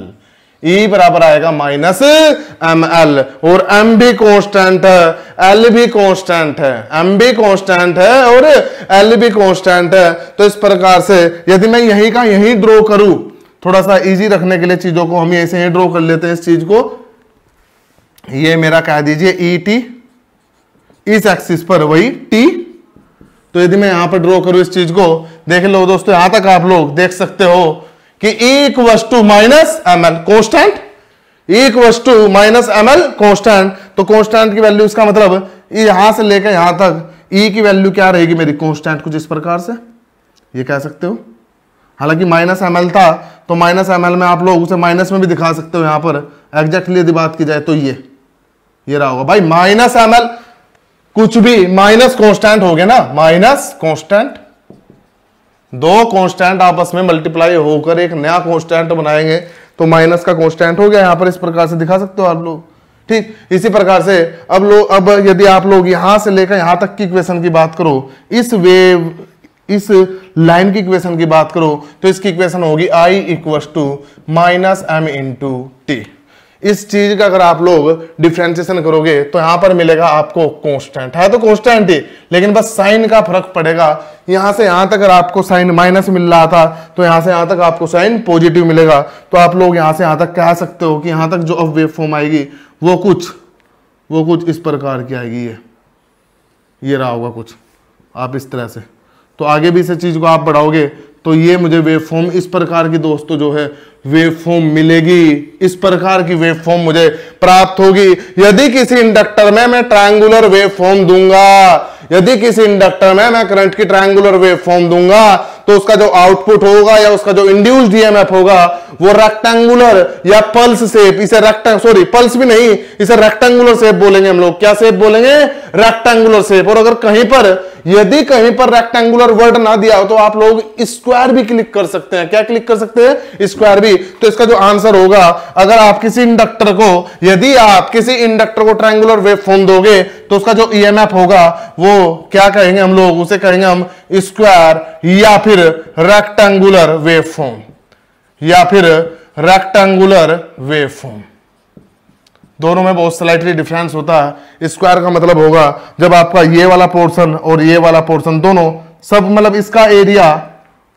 E बराबर आएगा -mL, और m भी कांस्टेंट है, L भी कांस्टेंट है, m भी कांस्टेंट है और L भी कांस्टेंट है। तो इस प्रकार से यदि मैं यही का यही ड्रॉ करूं, थोड़ा सा इजी रखने के लिए चीजों को हम ऐसे ही ड्रॉ कर लेते हैं इस चीज को। ये मेरा कह दीजिए ET, इस एक्सिस पर वही t। तो यदि मैं यहां पर ड्रॉ करूं इस चीज को, देख लो दोस्तों, यहां तक आप लोग देख सकते हो कि E = -mL constant, E = -mL constant. तो कांस्टेंट की वैल्यू, इसका मतलब यहां से लेकर यहां तक E की वैल्यू क्या रहेगी मेरी, कांस्टेंट, कुछ इस प्रकार से ये कह सकते हो। हालांकि -mL था, तो -mL में आप लोग उसे माइनस में भी दिखा सकते हो। यहां पर एग्जैक्टली यदि बात की जाए तो ये रहा होगा भाई -mL, कुछ भी माइनस कांस्टेंट हो गया ना, माइनस कांस्टेंट, दो कांस्टेंट आपस में मल्टीप्लाई होकर एक नया कांस्टेंट बनाएंगे, तो माइनस का कांस्टेंट हो गया। यहां पर इस प्रकार से दिखा सकते हो आप लोग, ठीक। इसी प्रकार से अब यदि आप लोग यहां से लेकर यहां तक की इक्वेशन की बात करो, इस लाइन की इक्वेशन की बात करो, तो इसकी इक्वेशन होगी I = -m × t। इस चीज का अगर आप लोग डिफरेंशिएशन करोगे तो यहां पर मिलेगा आपको कांस्टेंट, है तो कांस्टेंट ही, लेकिन बस साइन का फर्क पड़ेगा। यहां से यहां तक अगर आपको साइन माइनस मिल रहा था, तो यहां से यहां तक आपको साइन पॉजिटिव मिलेगा। तो आप लोग यहां से यहां तक कह सकते हो कि यहां तक जो अब वेव फॉर्म आएगी वो कुछ इस प्रकार की आएगी। ये रहा होगा कुछ आप इस तरह से। तो आगे भी इस चीज को आप बढ़ाओगे तो ये मुझे वेव फॉर्म इस प्रकार की दोस्तों जो है वेव फॉर्म मिलेगी, इस प्रकार की वेव फॉर्म मुझे प्राप्त होगी। यदि किसी इंडक्टर में मैं ट्रायंगुलर वेव फॉर्म दूंगा, यदि किसी इंडक्टर में मैं करंट की ट्रायंगुलर वेव फॉर्म दूंगा, तो उसका जो आउटपुट होगा या उसका जो इंड्यूस्ड ईएमएफ होगा वो रेक्टेंगुलर या पल्स शेप, इसे पल्स भी नहीं, इसे रेक्टेंगुलर शेप बोलेंगे हम लोग। क्या शेप बोलेंगे? Rectangular shape. और अगर कहीं पर, यदि कहीं पर रेक्टेंगुलर वर्ड ना दिया हो तो आप लोग स्क्वायर भी क्लिक कर सकते हैं। क्या क्लिक कर सकते हैं? स्क्वायर भी। तो इसका जो आंसर होगा, अगर आप किसी इंडक्टर को, यदि आप किसी इंडक्टर को ट्रायंगुलर वेव फॉर्म दोगे तो उसका जो ईएमएफ होगा वो क्या कहेंगे हम लोग? उसे कहेंगे हम स्क्वायर या फिर रेक्टेंगुलर वेव फॉर्म, या फिर रेक्टेंगुलर वेव फॉर्म। दोनों में बहुत स्लाइटली डिफरेंस होता है। स्क्वायर का मतलब होगा जब आपका ये वाला पोर्शन और ये वाला पोर्शन दोनों सब, मतलब इसका एरिया,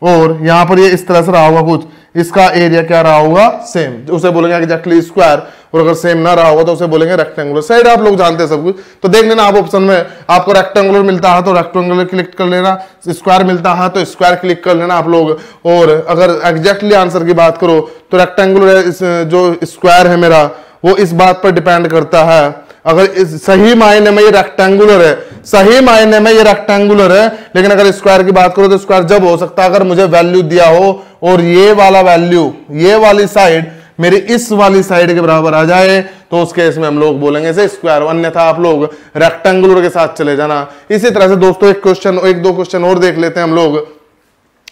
और यहां पर ये इस तरह से रहा होगा कुछ, इसका एरिया क्या रहा होगा? सेम, उसे बोलेंगे एग्जैक्टली स्क्वायर। और अगर सेम ना रहा होगा तो उसे बोलेंगे रेक्टेंगुलर। साइड आप लोग जानते हैं सब कुछ, तो देख लेना आप ऑप्शन में आपको रेक्टेंगुलर मिलता है तो रेक्टेंगुलर क्लिक कर लेना, स्क्वायर मिलता है तो स्क्वायर क्लिक कर लेना आप लोग। और अगर एग्जैक्टली आंसर की बात करो तो रेक्टेंगुलर जो स्क्वायर है मेरा वो इस बात पर डिपेंड करता है, अगर सही मायने में ये रेक्टेंगुलर है, सही मायने में ये रेक्टेंगुलर है, लेकिन अगर स्क्वायर की बात करो तो स्क्वायर जब हो सकता है अगर मुझे वैल्यू दिया हो और ये वाला वैल्यू, ये वाली साइड मेरी इस वाली साइड के बराबर आ जाए तो उस केस में हम लोग बोलेंगे इसे स्क्वायर, अन्यथा आप लोग रेक्टेंगुलर के साथ चले जाना। इसी तरह से दोस्तों एक दो क्वेश्चन और देख लेते हैं हम लोग,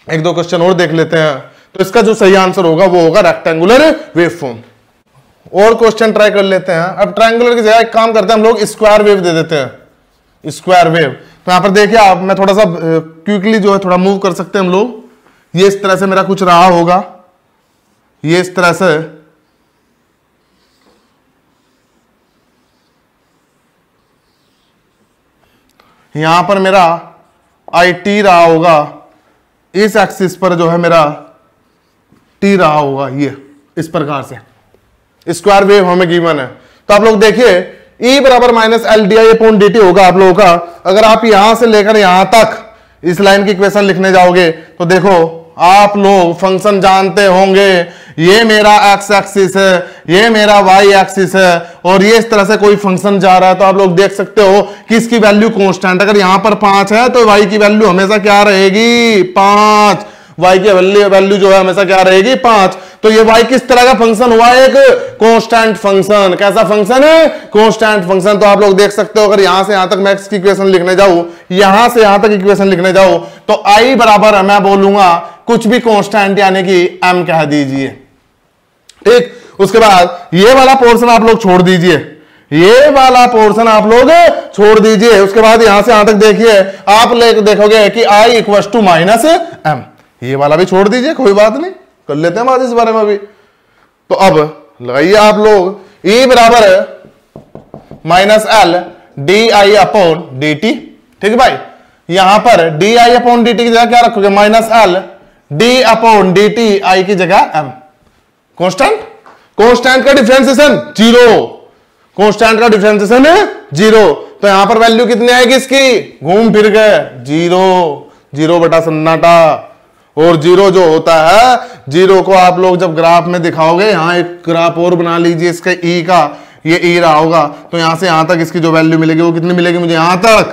एक दो क्वेश्चन और देख लेते हैं। तो इसका जो सही आंसर होगा वो होगा रेक्टेंगुलर वेवफॉर्म। और क्वेश्चन ट्राई कर लेते हैं। अब ट्रायंगुलर की जगह एक काम करते हैं हम लोग, स्क्वायर वेव दे देते हैं, स्क्वायर वेव। तो यहां पर देखिए आप, मैं थोड़ा सा क्विकली जो है थोड़ा मूव कर सकते हैं हम लोग। ये इस तरह से मेरा कुछ रहा होगा, ये इस तरह से, यहां पर मेरा आई टी रहा होगा, इस एक्सिस पर जो है मेरा टी रहा होगा, ये इस प्रकार से स्क्वायर वेव हमें गिवन है। तो आप लोग देखिए E बराबर minus L D I upon D T होगा आप लोगों का। अगर आप यहां से लेकर यहां तक इस लाइन की इक्वेशन लिखने जाओगे तो देखो आप लोग फंक्शन जानते होंगे, ये मेरा एक्स एक्सिस है, ये मेरा वाई एक्सिस है, और ये इस तरह से कोई फंक्शन जा रहा है तो आप लोग देख सकते हो कि इसकी वैल्यू कांस्टेंट, अगर यहां पर 5 है तो वाई की वैल्यू हमेशा क्या रहेगी? 5। y की वैल्यू जो है हमेशा क्या रहेगी? 5। तो ये y किस तरह का फंक्शन हुआ? एक कांस्टेंट फंक्शन। कैसा फंक्शन है? Constant function. तो आप लोग देख सकते हो अगर यहां से यहां तक मैं की इक्वेशन लिखने जाऊं, यहां से यहां तक इक्वेशन लिखने जाऊं तो i बराबर मैं बोलूंगा कुछ भी कांस्टेंट यानी कि m कह दीजिए, ठीक। उसके बाद ये वाला पोर्शन आप लोग छोड़ दीजिए, ये वाला पोर्शन आप लोग छोड़ दीजिए। उसके बाद यहां से यहां तक देखिए आप देखोगे कि i equal to minus m, ये वाला भी छोड़ दीजिए, कोई बात नहीं, कर लेते हैं बात इस बारे में भी। तो अब लगाइए आप लोग E बराबर minus L D I upon D T, ठीक है भाई। यहां पर D I upon D T की जगह क्या रखोगे? Minus L D upon D T, I की जगह m। कांस्टेंट, कांस्टेंट का डिफरेंशिएशन 0, कांस्टेंट का डिफरेंशिएशन है 0। तो यहां पर वैल्यू कितनी आएगी इसकी? घूम फिर गए 0, 0 बटा सन्नाटा। और 0 जो होता है, 0 को आप लोग जब ग्राफ में दिखाओगे, यहां एक ग्राफ और बना लीजिए इसके ई का, ये ई रहा होगा, तो यहां से यहां तक इसकी जो वैल्यू मिलेगी वो कितनी मिलेगी मुझे? यहां तक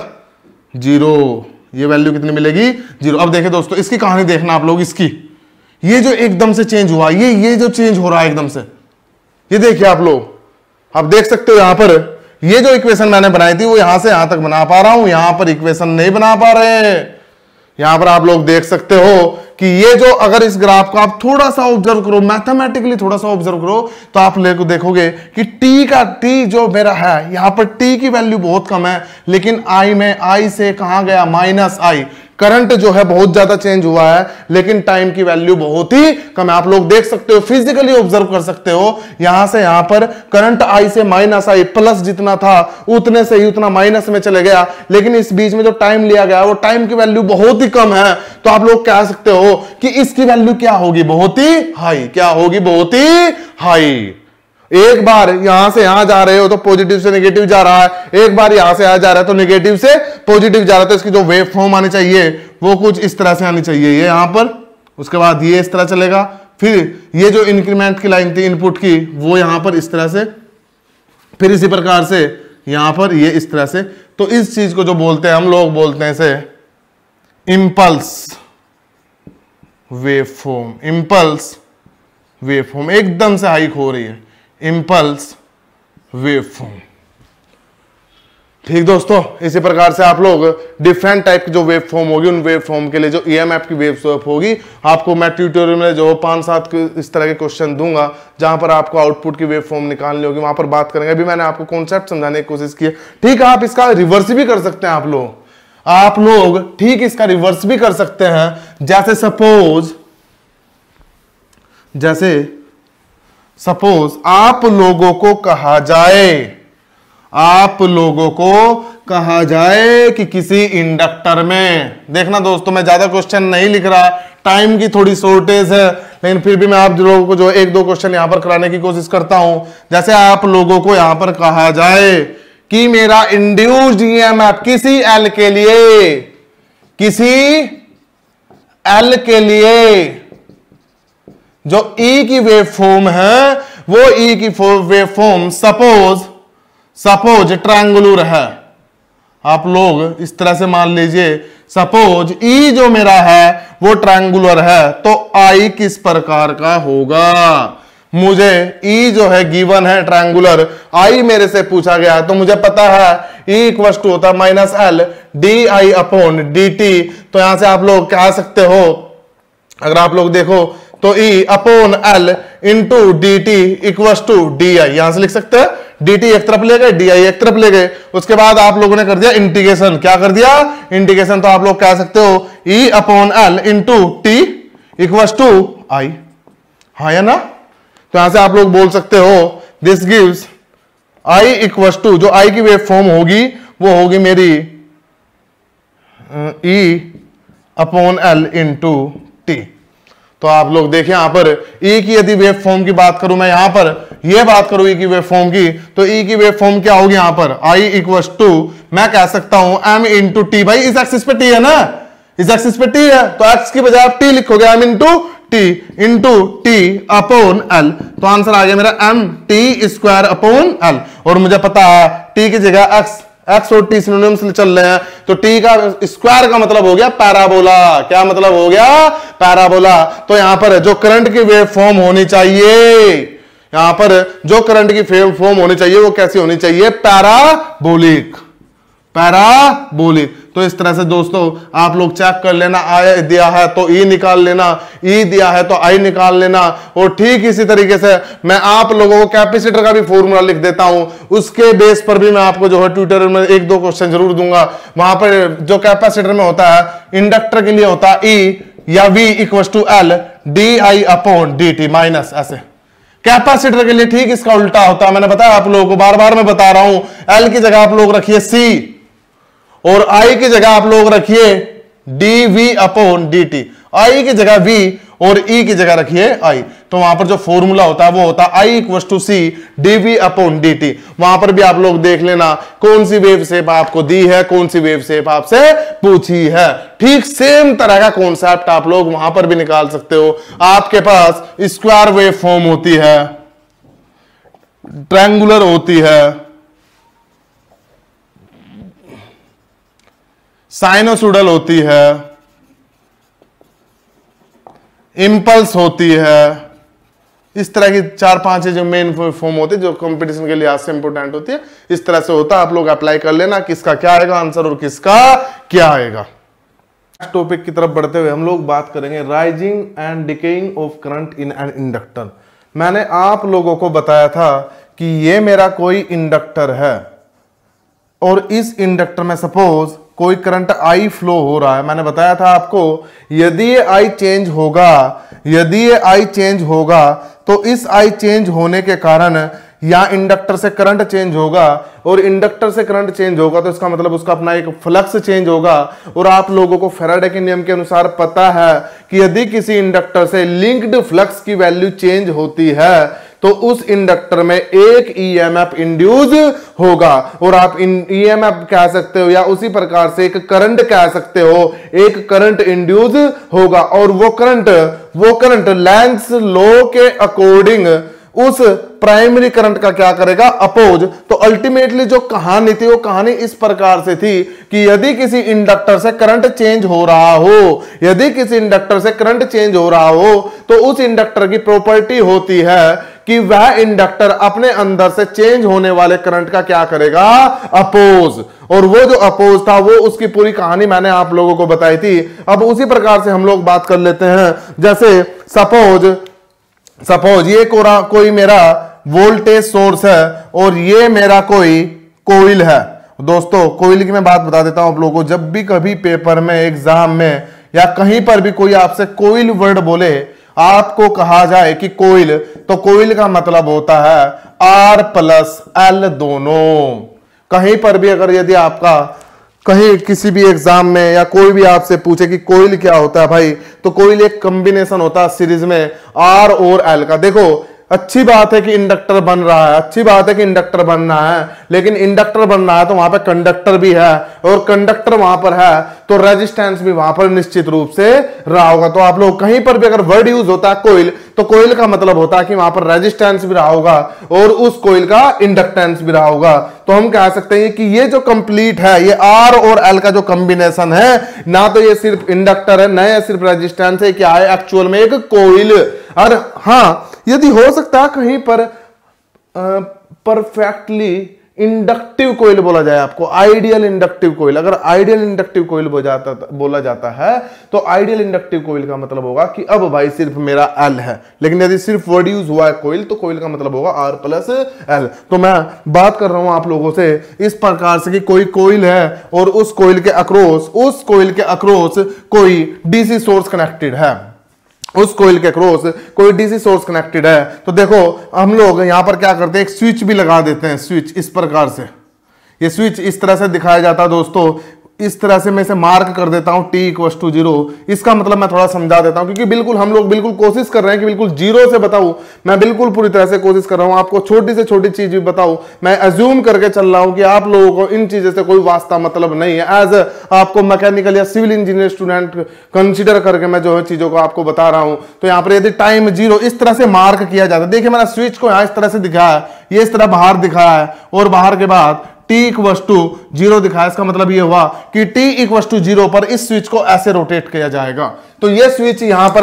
0, ये वैल्यू कितनी मिलेगी? 0। अब देखिए दोस्तों इसकी कहानी देखना आप लोग, इसकी ये जो एकदम से चेंज हुआ, ये जो चेंज हो रहा है एकदम से, ये देखिए आप लोग, आप देख सकते हो यहां पर ये जो इक्वेशन मैंने बनाई थी वो यहां से यहां तक बना पा रहा हूं, यहां पर इक्वेशन नहीं बना पा रहे। यहां पर आप लोग देख सकते हो कि ये जो, अगर इस ग्राफ को आप थोड़ा सा ऑब्जर्व करो, मैथमेटिकली थोड़ा सा ऑब्जर्व करो, तो आप देखोगे कि टी जो मेरा है, यहां पर टी की वैल्यू बहुत कम है, लेकिन आई में, आई से कहां गया? माइनस आई। करंट जो है बहुत ज्यादा चेंज हुआ है, लेकिन टाइम की वैल्यू बहुत ही कम है। आप लोग देख सकते हो, फिजिकली ऑब्जर्व कर सकते हो, यहां से यहां पर करंट आई से माइनस आई, प्लस जितना था उतने से ही उतना माइनस में चले गया, लेकिन इस बीच में जो टाइम लिया गया वो टाइम की वैल्यू बहुत ही कम है। तो आप लोग कह सकते हो कि इसकी वैल्यू क्या होगी? बहुत ही हाई। क्या होगी? बहुत ही हाई। एक बार यहां से यहां जा रहे हो तो पॉजिटिव से नेगेटिव जा रहा है, एक बार यहां से यहां जा रहा है तो नेगेटिव से पॉजिटिव जा रहा है। तो इसकी जो वेव फॉर्म आनी चाहिए वो कुछ इस तरह से आनी चाहिए, ये यहां पर, उसके बाद ये इस तरह चलेगा, फिर ये जो इंक्रीमेंट की लाइन थी इनपुट की वो यहां पर इस तरह से, फिर इसी प्रकार से यहां पर ये इस तरह से। तो इस चीज को जो बोलते हैं हम लोग, बोलते हैं इसे इंपल्स वेवफॉर्म, इंपल्स वेवफॉर्म एकदम से हाइक हो रही है, इंपल्स वेवफॉर्म। ठीक दोस्तों, इसी प्रकार से आप लोग डिफरेंट टाइप की जो वेव फॉर्म होगी उन वेव फॉर्म के लिए जो ईएमएफ की वेव स्वैप होगी, आपको मैं ट्यूटोरियल में जो 5-7 इस तरह के क्वेश्चन दूंगा जहां पर आपको आउटपुट की वेव फॉर्म निकालनी होगी, वहां पर बात करेंगे। अभी मैंने आपको कॉन्सेप्ट समझाने की कोशिश की है। ठीक है, आप इसका रिवर्स भी कर सकते हैं। आप लोग ठीक इसका रिवर्स भी कर सकते हैं। जैसे सपोज आप लोगों को कहा जाए कि किसी इंडक्टर में, देखना दोस्तों मैं ज्यादा क्वेश्चन नहीं लिख रहा, टाइम की थोड़ी शॉर्टेज है, लेकिन फिर भी मैं आप लोगों को जो 1-2 क्वेश्चन यहां पर कराने की कोशिश करता हूं। जैसे आप लोगों को यहां पर कहा जाए कि मेरा इंड्यूस्ड ईएमएफ किसी एल के लिए जो ई की वेव फॉर्म है, वो ई की वेव फॉर्म सपोज ट्रायंगुलर है। आप लोग इस तरह से मान लीजिए, सपोज ई जो मेरा है वो ट्रायंगुलर है, तो आई किस प्रकार का होगा। मुझे ई जो है गिवन है ट्रायंगुलर, आई मेरे से पूछा गया है, तो मुझे पता है ई इक्वल टू होता है -L di/dt। तो यहां से आप लोग कह सकते हो, अगर आप लोग देखो तो E/L into dt equal to di, यहां से लिख सकते हैं dt एक तरफ ले गए, di एक तरफ ले गए। उसके बाद आप लोगों ने कर दिया इंटीग्रेशन, क्या कर दिया इंटीग्रेशन, तो आप लोग कह सकते हो E/L into t equal to i, हाँ या ना। तो यहां से आप लोग बोल सकते हो this gives i equal to, जो i की वेव फॉर्म होगी वो होगी मेरी E/L इंटू t। तो आप लोग देखिए यहां पर ई की यदि वेव फॉर्म की बात करूं, मैं यहां पर ये बात करूं ई की वेव फॉर्म की, तो ई की वेव फॉर्म क्या होगी यहां पर आई इक्वल टू, मैं कह सकता हूं m इंटू टी। भाई इस एक्सिस पे टी है ना, इस एक्सिस पे टी है, तो x की बजाय आप टी लिखोगे, m into T upon L. तो आंसर आ गया मेरा mt²/L। और मुझे पता है टी की जगह x और t सिनोनिम्स चल रहे हैं, तो t का स्क्वायर का मतलब हो गया पैराबोला। क्या मतलब हो गया, पैराबोला। तो यहां पर जो करंट की वेव फॉर्म होनी चाहिए, यहां पर जो करंट की वेव फॉर्म होनी चाहिए वो कैसी होनी चाहिए, पैराबोलिक। तो इस तरह से दोस्तों आप लोग चेक कर लेना, आई दिया है तो ई निकाल लेना, ई दिया है तो आई निकाल लेना। और ठीक इसी तरीके से मैं आप लोगों को कैपेसिटर का भी फॉर्मूला लिख देता हूं, उसके बेस पर भी मैं आपको जो है ट्यूटोरियल में 1-2 क्वेश्चन जरूर दूंगा। वहां पर जो कैपेसिटर में होता है, इंडक्टर के लिए होता है ई या V equal to L di/dt minus, ऐसे। कैपेसिटर के लिए ठीक इसका उल्टा होता है, मैंने बताया आप लोगों को, बार बार मैं बता रहा हूं। L की जगह आप लोग रखिए C और I की जगह आप लोग रखिए dV/dt, I की जगह V और E की जगह रखिए I। तो वहां पर जो फॉर्मूला होता है वो होता है I equal to C dV/dt। वहां पर भी आप लोग देख लेना कौन सी वेव शेप आपको दी है, कौन सी वेव शेप आपसे पूछी है। ठीक सेम तरह का कॉन्सेप्ट आप लोग वहां पर भी निकाल सकते हो। आपके पास स्क्वायर वेव फॉर्म होती है, ट्रायंगुलर होती है, साइनोसॉइडल होती है, इंपल्स होती है, इस तरह की 4-5 जो मेन फॉर्म होती है जो कंपटीशन के लिहाज से इंपोर्टेंट होती है। इस तरह से होता है, आप लोग अप्लाई कर लेना किसका क्या आएगा आंसर और किसका क्या आएगा। टॉपिक की तरफ बढ़ते हुए हम लोग बात करेंगे rising and decaying of current in an inductor. मैंने आप लोगों को बताया था कि ये मेरा कोई इंडक्टर है और इस इंडक्टर में सपोज कोई करंट आई फ्लो हो रहा है। मैंने बताया था आपको यदि ये आई चेंज होगा तो इस आई चेंज होने के कारण या इंडक्टर से करंट चेंज होगा, और इंडक्टर से करंट चेंज होगा तो इसका मतलब उसका अपना एक फ्लक्स चेंज होगा। और आप लोगों को फैराडे के नियम के अनुसार पता है कि यदि किसी इंडक्टर से लिंक्ड फ्लक्स की वैल्यू चेंज होती है तो उस इंडक्टर में एक ईएमएफ इंड्यूस होगा, और आप ईएमएफ कह सकते हो या उसी प्रकार से एक करंट कह सकते हो, एक करंट इंड्यूस होगा। और वो करंट लेंस लॉ के अकॉर्डिंग उस प्राइमरी करंट का क्या करेगा, अपोज। तो अल्टीमेटली जो कहानी थी वो कहानी इस प्रकार से थी कि यदि किसी इंडक्टर से करंट चेंज हो रहा हो, यदि किसी इंडक्टर से करंट चेंज हो रहा हो तो उस इंडक्टर की प्रॉपर्टी होती है कि वह इंडक्टर अपने अंदर से चेंज होने वाले करंट का क्या करेगा, अपोज। और वो जो अपोज था वो उसकी पूरी कहानी मैंने आप लोगों को बताई थी। अब उसी प्रकार से हम लोग बात कर लेते हैं। जैसे सपोज ये कोई मेरा वोल्टेज सोर्स है और ये मेरा कोई कोइल है। दोस्तों कोइल की मैं बात बता देता हूं आप लोगों को। जब भी कभी पेपर में, एग्जाम में या कहीं पर भी कोई आपसे कोइल वर्ड बोले, आपको कहा जाए कि कोइल, तो कोइल का मतलब होता है R प्लस L दोनों। कहीं पर भी अगर यदि आपका कहीं किसी भी एग्जाम में या कोई भी आपसे पूछे कि कोइल क्या होता है भाई, तो कोइल एक कॉम्बिनेशन होता है सीरीज में R और L का। देखो अच्छी बात है कि इंडक्टर बन रहा है, अच्छी बात है कि इंडक्टर बन रहा है, लेकिन इंडक्टर बन रहा है तो वहां पे कंडक्टर भी है, और कंडक्टर वहां पर है तो रेजिस्टेंस भी वहां पर निश्चित रूप से रहा होगा। तो आप लोग कहीं पर भी अगर वर्ड यूज होता है कोइल, तो कोइल का मतलब होता है कि वहां पर रेजिस्टेंस भी रहा होगा और उस कोइल का इंडक्टेंस भी रहा होगा। तो हम कह सकते हैं कि ये जो कंप्लीट है, ये R और L का जो कॉम्बिनेशन है, ना तो ये सिर्फ इंडक्टर है, ना ये सिर्फ रेजिस्टेंस है, क्या है एक्चुअल में एक कोइल। और हाँ, यदि हो सकता है कहीं पर परफेक्टली इंडक्टिव कोइल बोला जाए आपको, आइडियल इंडक्टिव कोइल। अगर आइडियल इंडक्टिव कोइल बोला जाता है तो आइडियल इंडक्टिव कोइल का मतलब होगा कि अब भाई सिर्फ मेरा L है। लेकिन यदि सिर्फ वर्ड यूज हुआ है कोइल, तो कोइल का मतलब होगा R प्लस L। तो मैं बात कर रहा हूं आप लोगों से इस प्रकार से कि कोई कोइल है और उस कोइल के अक्रॉस कोई डीसी सोर्स कनेक्टेड है, उस कोइल के अक्रॉस कोई डीसी सोर्स कनेक्टेड है। तो देखो हम लोग यहां पर क्या करते हैं, एक स्विच भी लगा देते हैं। स्विच इस प्रकार से, ये स्विच इस तरह से दिखाया जाता है दोस्तों। इस तरह से मैं इसे मार्क कर देता हूं T=0। इसका मतलब मैं थोड़ा समझा देता हूं, क्योंकि बिल्कुल हम लोग बिल्कुल कोशिश कर रहे हैं कि बिल्कुल जीरो से बताऊं। मैं बिल्कुल पूरी तरह से कोशिश कर रहा हूं आपको छोटी से छोटी चीज भी बताऊं। मैं अज्यूम करके चल रहा हूं कि आप लोगों को इन चीजों से कोई वास्ता मतलब नहीं है। एज आपको मैकेनिकल या सिविल इंजीनियर स्टूडेंट कंसिडर करके मैं जो है चीजों को आपको बता रहा हूं। तो यहाँ पर यदि टाइम 0 इस तरह से मार्क किया जाता है, देखिए मैंने स्विच को यहाँ इस तरह से दिखाया है, ये इस तरह बाहर दिखाया है और बाहर के बाद T=0 दिखाया। इसका मतलब ये हुआ कि T=0 पर इस स्विच को ऐसे रोटेट किया जाएगा। तो ये स्विच यहां पर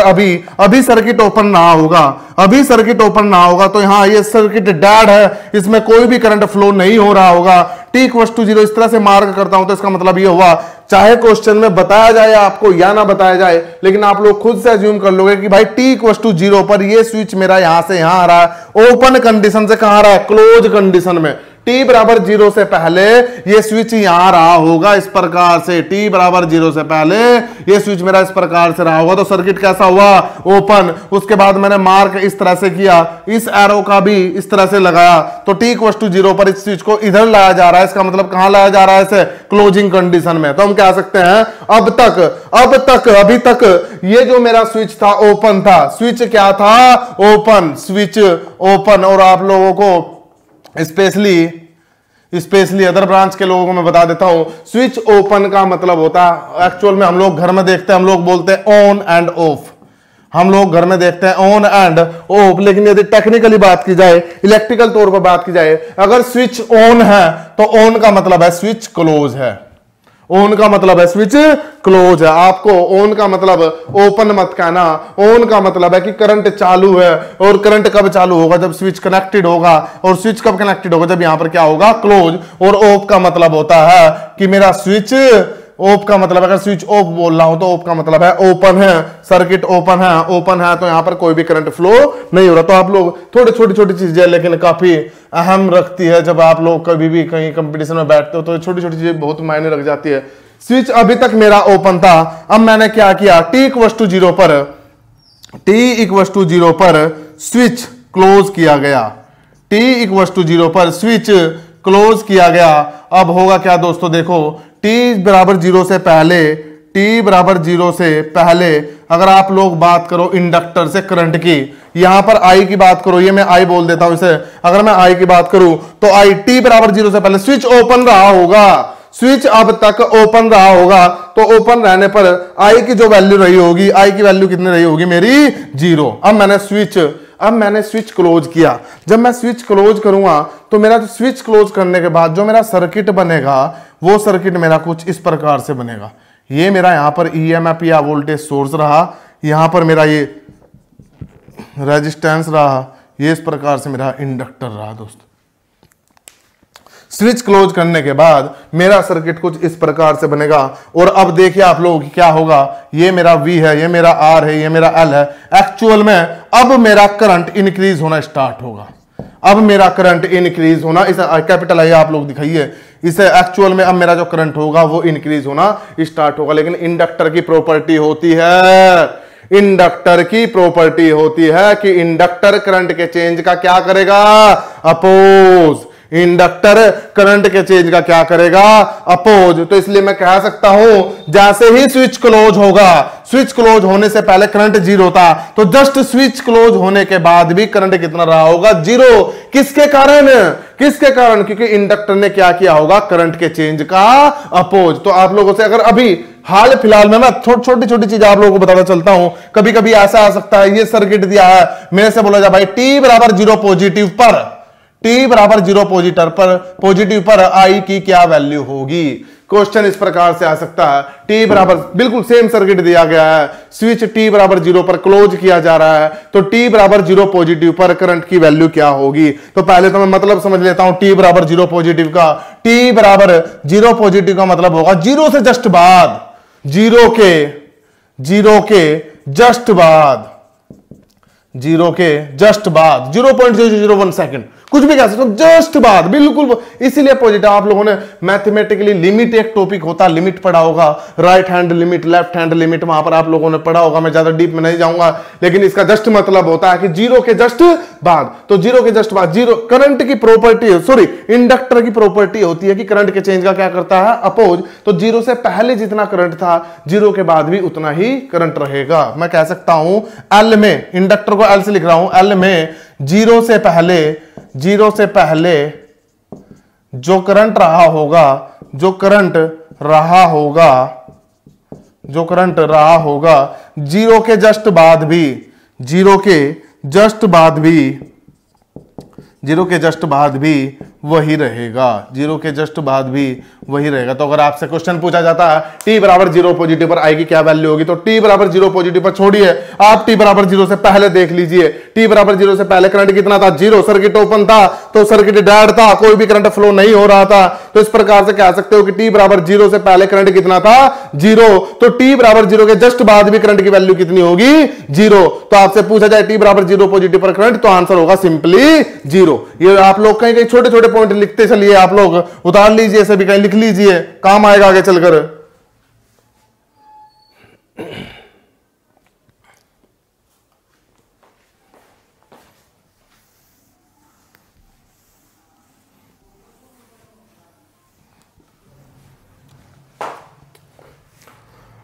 अभी सर्किट ओपन ना होगा, अभी सर्किट ओपन ना होगा, तो यहां ये सर्किट डेड है, इसमें कोई भी करंट फ्लो नहीं हो रहा होगा। T=0 इस तरह से मार्क करता हूं तो इसका मतलब ये हुआ, चाहे क्वेश्चन में बताया जाए आपको या ना बताया जाए, लेकिन आप लोग खुद से अज्यूम कर लोगे कि भाई T=0 पर ये स्विच मेरा यहां से यहां आ रहा है, ओपन कंडीशन से कहां आ रहा है, क्लोज कंडीशन में। T=0 से पहले ये स्विच यहां रहा होगा इस प्रकार से। T=0 से पहले ये स्विच मेरा इस प्रकार से रहा होगा, तो सर्किट कैसा हुआ, ओपन। उसके बाद मैंने मार्क इस तरह से किया, इस एरो का भी इस तरह से लगाया, तो T=0 पर इस स्विच को इधर लाया जा रहा है। इसका मतलब कहां लाया जा रहा है, इसे क्लोजिंग कंडीशन में। तो हम कह सकते हैं अभी तक ये जो मेरा स्विच था ओपन था। स्विच क्या था, ओपन, स्विच ओपन। और आप लोगों को स्पेशली अदर ब्रांच के लोगों को मैं बता देता हूं, स्विच ओपन का मतलब होता है, एक्चुअल में हम लोग घर में देखते हैं, हम लोग बोलते हैं ऑन एंड ऑफ। हम लोग घर में देखते हैं ऑन एंड ऑफ, लेकिन यदि टेक्निकली बात की जाए, इलेक्ट्रिकल तौर पर बात की जाए, अगर स्विच ऑन है तो ऑन का मतलब है स्विच क्लोज है। ऑन का मतलब है स्विच क्लोज है। आपको ऑन का मतलब ओपन मत कहना, ऑन का मतलब है कि करंट चालू है। और करंट कब चालू होगा, जब स्विच कनेक्टेड होगा। और स्विच कब कनेक्टेड होगा, जब यहां पर क्या होगा, क्लोज। और ऑफ का मतलब होता है कि मेरा स्विच, ऑफ का मतलब अगर स्विच ऑफ बोल रहा हूं तो ऑफ का मतलब है ओपन है, सर्किट ओपन है तो यहां पर कोई भी करंट फ्लो नहीं हो रहा। तो आप लोग थोड़ी छोटी छोटी चीजें लेकिन काफी अहम रखती है। जब आप लोग कभी भी कहीं कंपटीशन में बैठते हो तो छोटी छोटी चीजें बहुत मायने रख जाती है। स्विच अभी तक मेरा ओपन था, अब मैंने क्या किया, T=0 पर स्विच क्लोज किया गया। T=0 पर स्विच क्लोज किया गया। अब होगा क्या दोस्तों, देखो T=0 से पहले अगर आप लोग बात करो इंडक्टर से करंट की, यहां पर I की बात करो, ये मैं I बोल देता हूं इसे। अगर मैं I की बात करूं तो I T=0 से पहले स्विच ओपन रहा होगा, स्विच अब तक ओपन रहा होगा। तो ओपन रहने पर I की जो वैल्यू रही होगी, I की वैल्यू कितनी रही होगी मेरी, 0। अब मैंने स्विच अब मैंने स्विच क्लोज किया, जब मैं स्विच क्लोज करूंगा तो मेरा स्विच क्लोज करने के बाद जो मेरा सर्किट बनेगा वो सर्किट मेरा कुछ इस प्रकार से बनेगा। ये मेरा यहां पर ईएमएफ या वोल्टेज सोर्स रहा, यहां पर मेरा ये रेजिस्टेंस रहा, ये इस प्रकार से मेरा इंडक्टर रहा दोस्तों। स्विच क्लोज करने के बाद मेरा सर्किट कुछ इस प्रकार से बनेगा। और अब देखिए आप लोगों की क्या होगा, ये मेरा V है, ये मेरा R है, ये मेरा L है। एक्चुअल में अब मेरा करंट इंक्रीज होना स्टार्ट होगा, अब मेरा करंट इंक्रीज होना, इसे कैपिटल आई आप लोग दिखाइए, इसे एक्चुअल में अब मेरा जो करंट होगा वो इंक्रीज होना स्टार्ट होगा। लेकिन इंडक्टर की प्रॉपर्टी होती है, इंडक्टर की प्रॉपर्टी होती है कि इंडक्टर करंट के चेंज का क्या करेगा, अपोज। इंडक्टर करंट के चेंज का क्या करेगा, अपोज। तो इसलिए मैं कह सकता हूं जैसे ही स्विच क्लोज होगा, स्विच क्लोज होने से पहले करंट जीरो था, तो जस्ट स्विच क्लोज होने के बाद भी करंट कितना रहा होगा, जीरो। किसके कारण, किसके कारण, क्योंकि इंडक्टर ने क्या किया होगा, करंट के चेंज का अपोज। तो आप लोगों से अगर अभी हाल फिलहाल में मैं छोटी छोटी चीज आप लोगों को बताता चलता हूं, कभी कभी ऐसा आ सकता है, ये सर्किट दिया है, मेरे से बोला जाए भाई टी बराबर 0 पॉजिटिव पर, टी बराबर 0 पॉजिटिव पर आई की क्या वैल्यू होगी। क्वेश्चन इस प्रकार से आ सकता है, टी बराबर, बिल्कुल सेम सर्किट दिया गया है, स्विच टी बराबर 0 पर क्लोज किया जा रहा है, तो टी बराबर 0 पॉजिटिव पर करंट की वैल्यू क्या होगी। तो पहले तो मैं मतलब समझ लेता हूं टी बराबर 0 पॉजिटिव का। टी बराबर 0 पॉजिटिव का मतलब होगा 0 से जस्ट बाद, 0 के जस्ट बाद, 0 के जस्ट बाद 0.001 सेकंड, कुछ भी कह सकते हो, जस्ट बाद, बिल्कुल। इसीलिए पॉजिटिव, आप लोगों ने मैथमेटिकली लिमिट एक टॉपिक होता है, लिमिट पढ़ा होगा, right hand limit, left hand limit, वहां पर आप लोगों ने पढ़ा होगा, मैं ज्यादा डीप में नहीं जाऊंगा। लेकिन इसका जस्ट मतलब होता है कि 0 के जस्ट बाद, तो 0 के जस्ट बाद, 0 करंट की प्रॉपर्टी, सॉरी इंडक्टर की प्रॉपर्टी होती है कि करंट के चेंज का क्या करता है, अपोज। तो 0 से पहले जितना करंट था, 0 के बाद भी उतना ही करंट रहेगा। मैं कह सकता हूं L में, इंडक्टर को L से लिख रहा हूं, L में 0 से पहले जो करंट रहा होगा, जो करंट रहा होगा 0 के जस्ट बाद भी, 0 के जस्ट बाद भी वही रहेगा, 0 के जस्ट बाद भी वही रहेगा। तो अगर आपसे क्वेश्चन पूछा जाता है t बराबर 0 पॉजिटिव पर आई की क्या वैल्यू होगी, तो t बराबर 0 पॉजिटिव पर छोड़िए, आप t बराबर 0 से पहले देख लीजिए। t बराबर 0 से पहले करंट कितना था, 0, सर्किट ओपन था, तो सर्किट डेड था, कोई भी करंट फ्लो नहीं हो रहा था। तो इस प्रकार से कह सकते हो कि t बराबर 0 से पहले करंट कितना था, 0। तो t बराबर 0 के जस्ट बाद भी करंट की वैल्यू कितनी होगी, 0। तो आपसे पूछा जाए t बराबर 0 पॉजिटिव पर करंट, तो आंसर होगा सिंपली 0। ये आप लोग कहीं कहीं छोटे छोटे पॉइंट लिखते चलिए, आप लोग उतार लीजिए, सभी कहीं लिख लीजिए, काम आएगा आगे चलकर।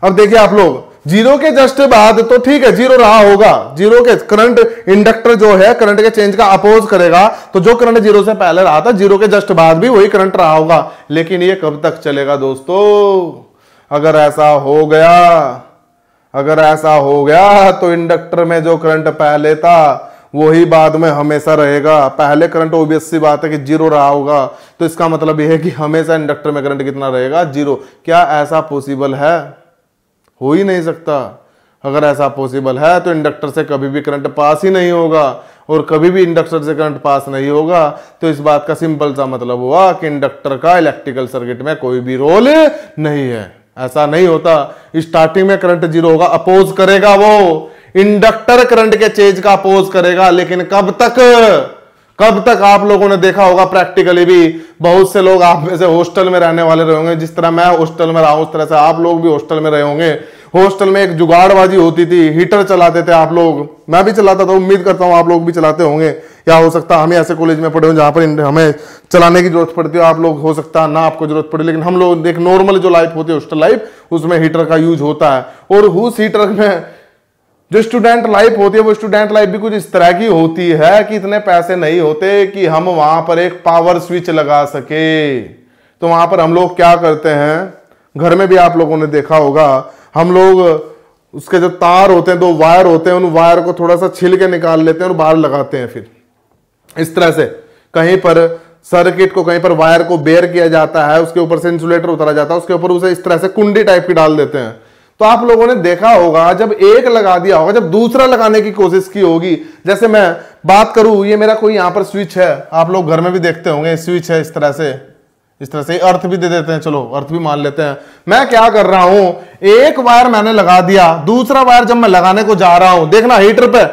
अब देखिए आप लोग, 0 के जस्ट बाद तो ठीक है 0 रहा होगा, 0 के करंट, इंडक्टर जो है करंट के चेंज का अपोज करेगा, तो जो करंट 0 से पहले रहा था 0 के जस्ट बाद भी वही करंट रहा होगा। लेकिन ये कब तक चलेगा दोस्तों, अगर ऐसा हो गया तो इंडक्टर में जो करंट पहले था वही बाद में हमेशा रहेगा। पहले करंट ऑब्वियस सी बात है कि 0 रहा होगा, तो इसका मतलब यह है कि हमेशा इंडक्टर में करंट कितना रहेगा, 0। क्या ऐसा पॉसिबल है, हो ही नहीं सकता। अगर ऐसा पॉसिबल है तो इंडक्टर से कभी भी करंट पास ही नहीं होगा, और कभी भी इंडक्टर से करंट पास नहीं होगा, तो इस बात का सिंपल सा मतलब हुआ कि इंडक्टर का इलेक्ट्रिकल सर्किट में कोई भी रोल नहीं है। ऐसा नहीं होता, स्टार्टिंग में करंट 0 होगा, अपोज करेगा वो, इंडक्टर करंट के चेंज का अपोज करेगा। लेकिन कब तक आप लोगों ने देखा होगा प्रैक्टिकली भी, बहुत से लोग आप में से हॉस्टल में रहने वाले रहे होंगे, जिस तरह मैं हॉस्टल में रहा हूं उस तरह से आप लोग भी हॉस्टल में रहे होंगे। हॉस्टल में एक जुगाड़बाजी होती थी, हीटर चलाते थे आप लोग, मैं भी चलाता था, उम्मीद करता हूं आप लोग भी चलाते होंगे, या हो सकता है हमें ऐसे कॉलेज में पढ़े हो जहां पर हमें चलाने की जरूरत पड़ती है, आप लोग हो सकता है ना आपको जरूरत पड़े, लेकिन हम लोग एक नॉर्मल जो लाइफ होती है हॉस्टल लाइफ, उसमें हीटर का यूज होता है। और उस हीटर में जो स्टूडेंट लाइफ होती है, वो स्टूडेंट लाइफ भी कुछ इस तरह की होती है कि इतने पैसे नहीं होते कि हम वहां पर एक पावर स्विच लगा सके। तो वहां पर हम लोग क्या करते हैं, घर में भी आप लोगों ने देखा होगा, हम लोग उसके जो तार होते हैं, 2 वायर होते हैं, उन वायर को थोड़ा सा छिल के निकाल लेते हैं और बाहर लगाते हैं। फिर इस तरह से कहीं पर सर्किट को, कहीं पर वायर को बेयर किया जाता है, उसके ऊपर से इंसुलेटर उतारा जाता है, उसके ऊपर उसे इस तरह से कुंडी टाइप की डाल देते हैं। तो आप लोगों ने देखा होगा जब एक लगा दिया होगा, जब दूसरा लगाने की कोशिश की होगी, जैसे मैं बात करूं, ये मेरा कोई यहां पर स्विच है, आप लोग घर में भी देखते होंगे, स्विच है इस तरह से अर्थ भी दे देते हैं, चलो अर्थ भी मान लेते हैं। मैं क्या कर रहा हूं, एक वायर मैंने लगा दिया, दूसरा वायर जब मैं लगाने को जा रहा हूं, देखना हीटर पे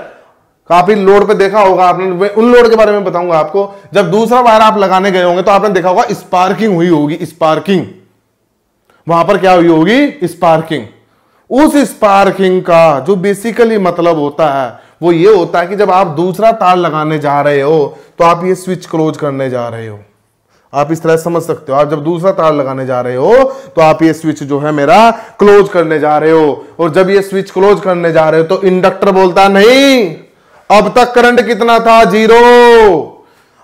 काफी लोड पे देखा होगा आपने, उन लोड के बारे में बताऊंगा आपको। जब दूसरा वायर आप लगाने गए होंगे तो आपने देखा होगा स्पार्किंग हुई होगी, स्पार्किंग, वहां पर क्या हुई होगी, स्पार्किंग। उस स्पार्किंग का जो बेसिकली मतलब होता है वो ये होता है कि जब आप दूसरा तार लगाने जा रहे हो तो आप ये स्विच क्लोज करने जा रहे हो। आप इस तरह समझ सकते हो, आप जब दूसरा तार लगाने जा रहे हो तो आप ये स्विच जो है मेरा क्लोज करने जा रहे हो। और जब ये स्विच क्लोज करने जा रहे हो तो इंडक्टर बोलता नहीं, अब तक करंट कितना था, 0।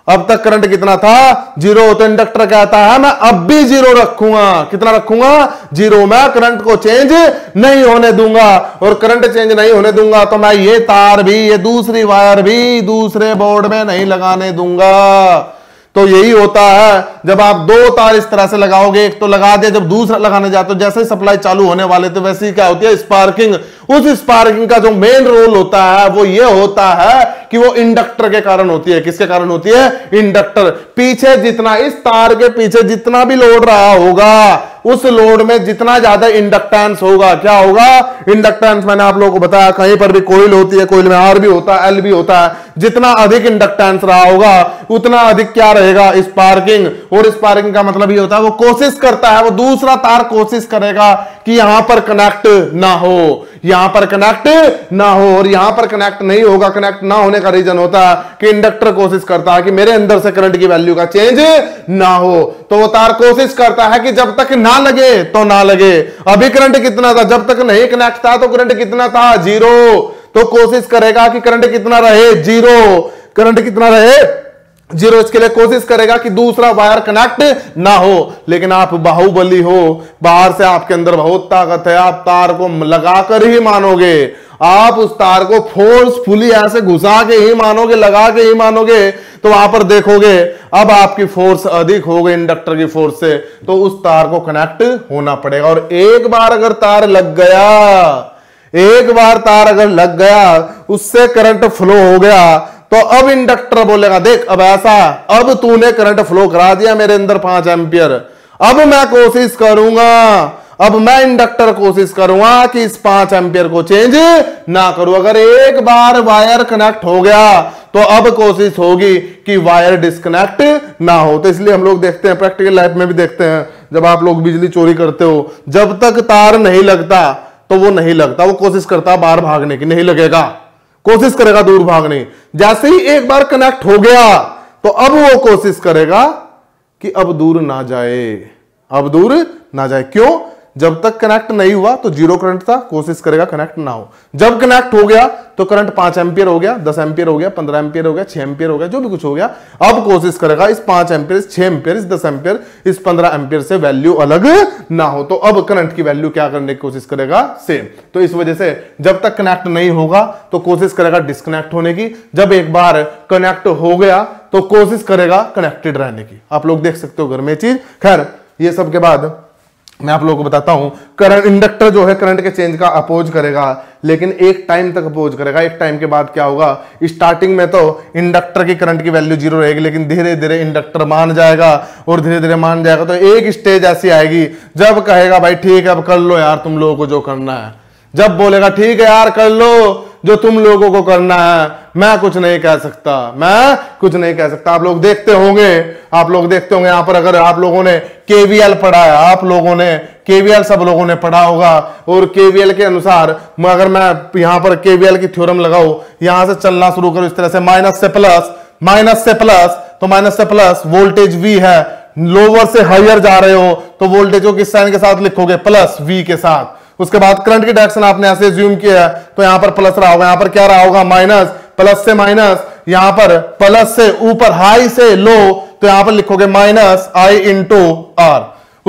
अब तक करंट कितना था, 0। तो इंडक्टर कहता है मैं अब भी 0 रखूंगा। कितना रखूंगा, 0। मैं करंट को चेंज नहीं होने दूंगा, और करंट चेंज नहीं होने दूंगा तो मैं ये तार भी, ये दूसरी वायर भी दूसरे बोर्ड में नहीं लगाने दूंगा। तो यही होता है जब आप 2 तार इस तरह से लगाओगे, एक तो लगा दिया, जब दूसरा लगाने जाते हो, जैसे ही सप्लाई चालू होने वाले तो वैसे ही क्या होती है, स्पार्किंग। उस स्पार्किंग का जो मेन रोल होता है वो ये होता है कि वो इंडक्टर के कारण होती है। किसके कारण होती है, इंडक्टर। पीछे जितना, इस तार के पीछे जितना भी लोड रहा होगा, उस लोड में जितना ज्यादा इंडक्टेंस होगा, क्या होगा, इंडक्टेंस। मैंने आप लोगों को बताया कहीं पर भी कोइल होती है, कोइल में आर भी होता है, एल भी होता है, जितना अधिक इंडक्टेंस रहा होगा उतना अधिक क्या रहेगा, स्पार्किंग। और स्पार्किंग का मतलब ये होता है वो कोशिश करता है, वो दूसरा तार कोशिश करेगा कि यहां पर कनेक्ट ना हो, यहां पर कनेक्ट ना हो, और यहां पर कनेक्ट नहीं होगा। कनेक्ट ना होने का रीजन होता है कि इंडक्टर कोशिश करता है कि मेरे अंदर से करंट की वैल्यू का चेंज ना हो। तो वो तार कोशिश करता है कि जब तक ना लगे तो ना लगे। अभी करंट कितना था, जब तक नहीं कनेक्ट था तो करंट कितना था, 0। तो कोशिश करेगा कि करंट कितना रहे, 0। करंट कितना रहे, 0। इसके लिए कोशिश करेगा कि दूसरा वायर कनेक्ट ना हो। लेकिन आप बाहुबली हो, बाहर से आपके अंदर बहुत ताकत है, आप तार को लगाकर ही मानोगे, आप उस तार को फोर्सफुली ऐसे घुसा के ही मानोगे, लगा के ही मानोगे। तो वहां पर देखोगे अब आपकी फोर्स अधिक हो गई इंडक्टर की फोर्स से, तो उस तार को कनेक्ट होना पड़ेगा। और एक बार अगर तार लग गया, एक बार तार अगर लग गया, उससे करंट फ्लो हो गया, तो अब इंडक्टर बोलेगा देख अब ऐसा, अब तूने करंट फ्लो करा दिया मेरे अंदर 5 एम्पियर, अब मैं कोशिश करूंगा, अब मैं इंडक्टर कोशिश करूंगा कि इस 5 एम्पियर को चेंज ना करूं। अगर एक बार वायर कनेक्ट हो गया तो अब कोशिश होगी कि वायर डिस्कनेक्ट ना हो। तो इसलिए हम लोग देखते हैं, प्रैक्टिकल लाइफ में भी देखते हैं, जब आप लोग बिजली चोरी करते हो, जब तक तार नहीं लगता तो वो नहीं लगता, वो कोशिश करता बाहर भागने की, नहीं लगेगा, कोशिश करेगा दूर भागने। जैसे ही एक बार कनेक्ट हो गया तो अब वो कोशिश करेगा कि अब दूर ना जाए, अब दूर ना जाए। क्यों, जब तक कनेक्ट नहीं हुआ तो 0 करंट था, कोशिश करेगा कनेक्ट ना हो। जब कनेक्ट हो गया तो करंट 5 एम्पियर हो गया, 10 एम्पियर हो गया, 15 एम्पियर हो गया, 6 एम्पियर हो गया, जो भी कुछ हो गया। अब कोशिश करेगा इस 5 एम्पियर, इस 6 एम्पियर, इस 10 एम्पियर, इस 15 एम्पियर से वैल्यू अलग ना हो। तो अब करंट की वैल्यू क्या करने की कोशिश करेगा, सेम। तो इस वजह से जब तक कनेक्ट नहीं होगा तो कोशिश करेगा डिस्कनेक्ट होने की, जब एक बार कनेक्ट हो गया तो कोशिश करेगा कनेक्टेड रहने की। आप लोग देख सकते हो घर में चीज। खैर, ये सब के बाद मैं आप लोगों को बताता हूं, करंट, इंडक्टर जो है करंट के चेंज का अपोज करेगा, लेकिन एक टाइम तक अपोज करेगा। एक टाइम के बाद क्या होगा, स्टार्टिंग में तो इंडक्टर की करंट की वैल्यू 0 रहेगी, लेकिन धीरे धीरे इंडक्टर मान जाएगा, और धीरे धीरे मान जाएगा तो एक स्टेज ऐसी आएगी जब कहेगा भाई ठीक है अब कर लो यार तुम लोगों को जो करना है। जब बोलेगा ठीक है यार कर लो जो तुम लोगों को करना है, मैं कुछ नहीं कह सकता, मैं कुछ नहीं कह सकता। आप लोग देखते होंगे, आप लोग देखते होंगे यहां पर, अगर आप लोगों ने केवीएल पढ़ा है, आप लोगों ने केवीएल सब लोगों ने पढ़ा होगा, और केवीएल के अनुसार अगर मैं यहां पर केवीएल की थ्योरम लगाऊं, यहां से चलना शुरू करूं इस तरह से, माइनस से प्लस, माइनस से प्लस, तो माइनस से प्लस वोल्टेज V है, लोअर से हायर जा रहे हो तो वोल्टेज को किस साइन के साथ लिखोगे, प्लस V के साथ। उसके बाद करंट की डायरेक्शन आपने ऐसे ज्यूम किया है तो यहां पर प्लस रहा होगा, यहां पर क्या रहा होगा, माइनस, प्लस से माइनस, यहां पर प्लस से ऊपर हाई से लो तो यहां पर लिखोगे माइनस I इंटू R।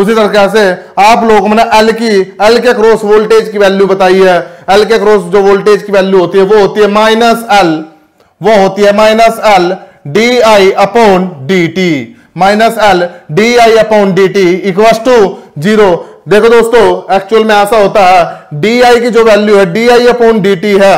उसी तरीके से आप लोग मैंने एल के क्रॉस वोल्टेज की वैल्यू बताई है। एल के क्रॉस जो वोल्टेज की वैल्यू होती है वो होती है माइनस एल, वो होती है minus L D I upon D T, minus L D I upon D T equal to 0। देखो दोस्तों एक्चुअल में ऐसा होता है, डी आई की जो वैल्यू है D I upon D T है,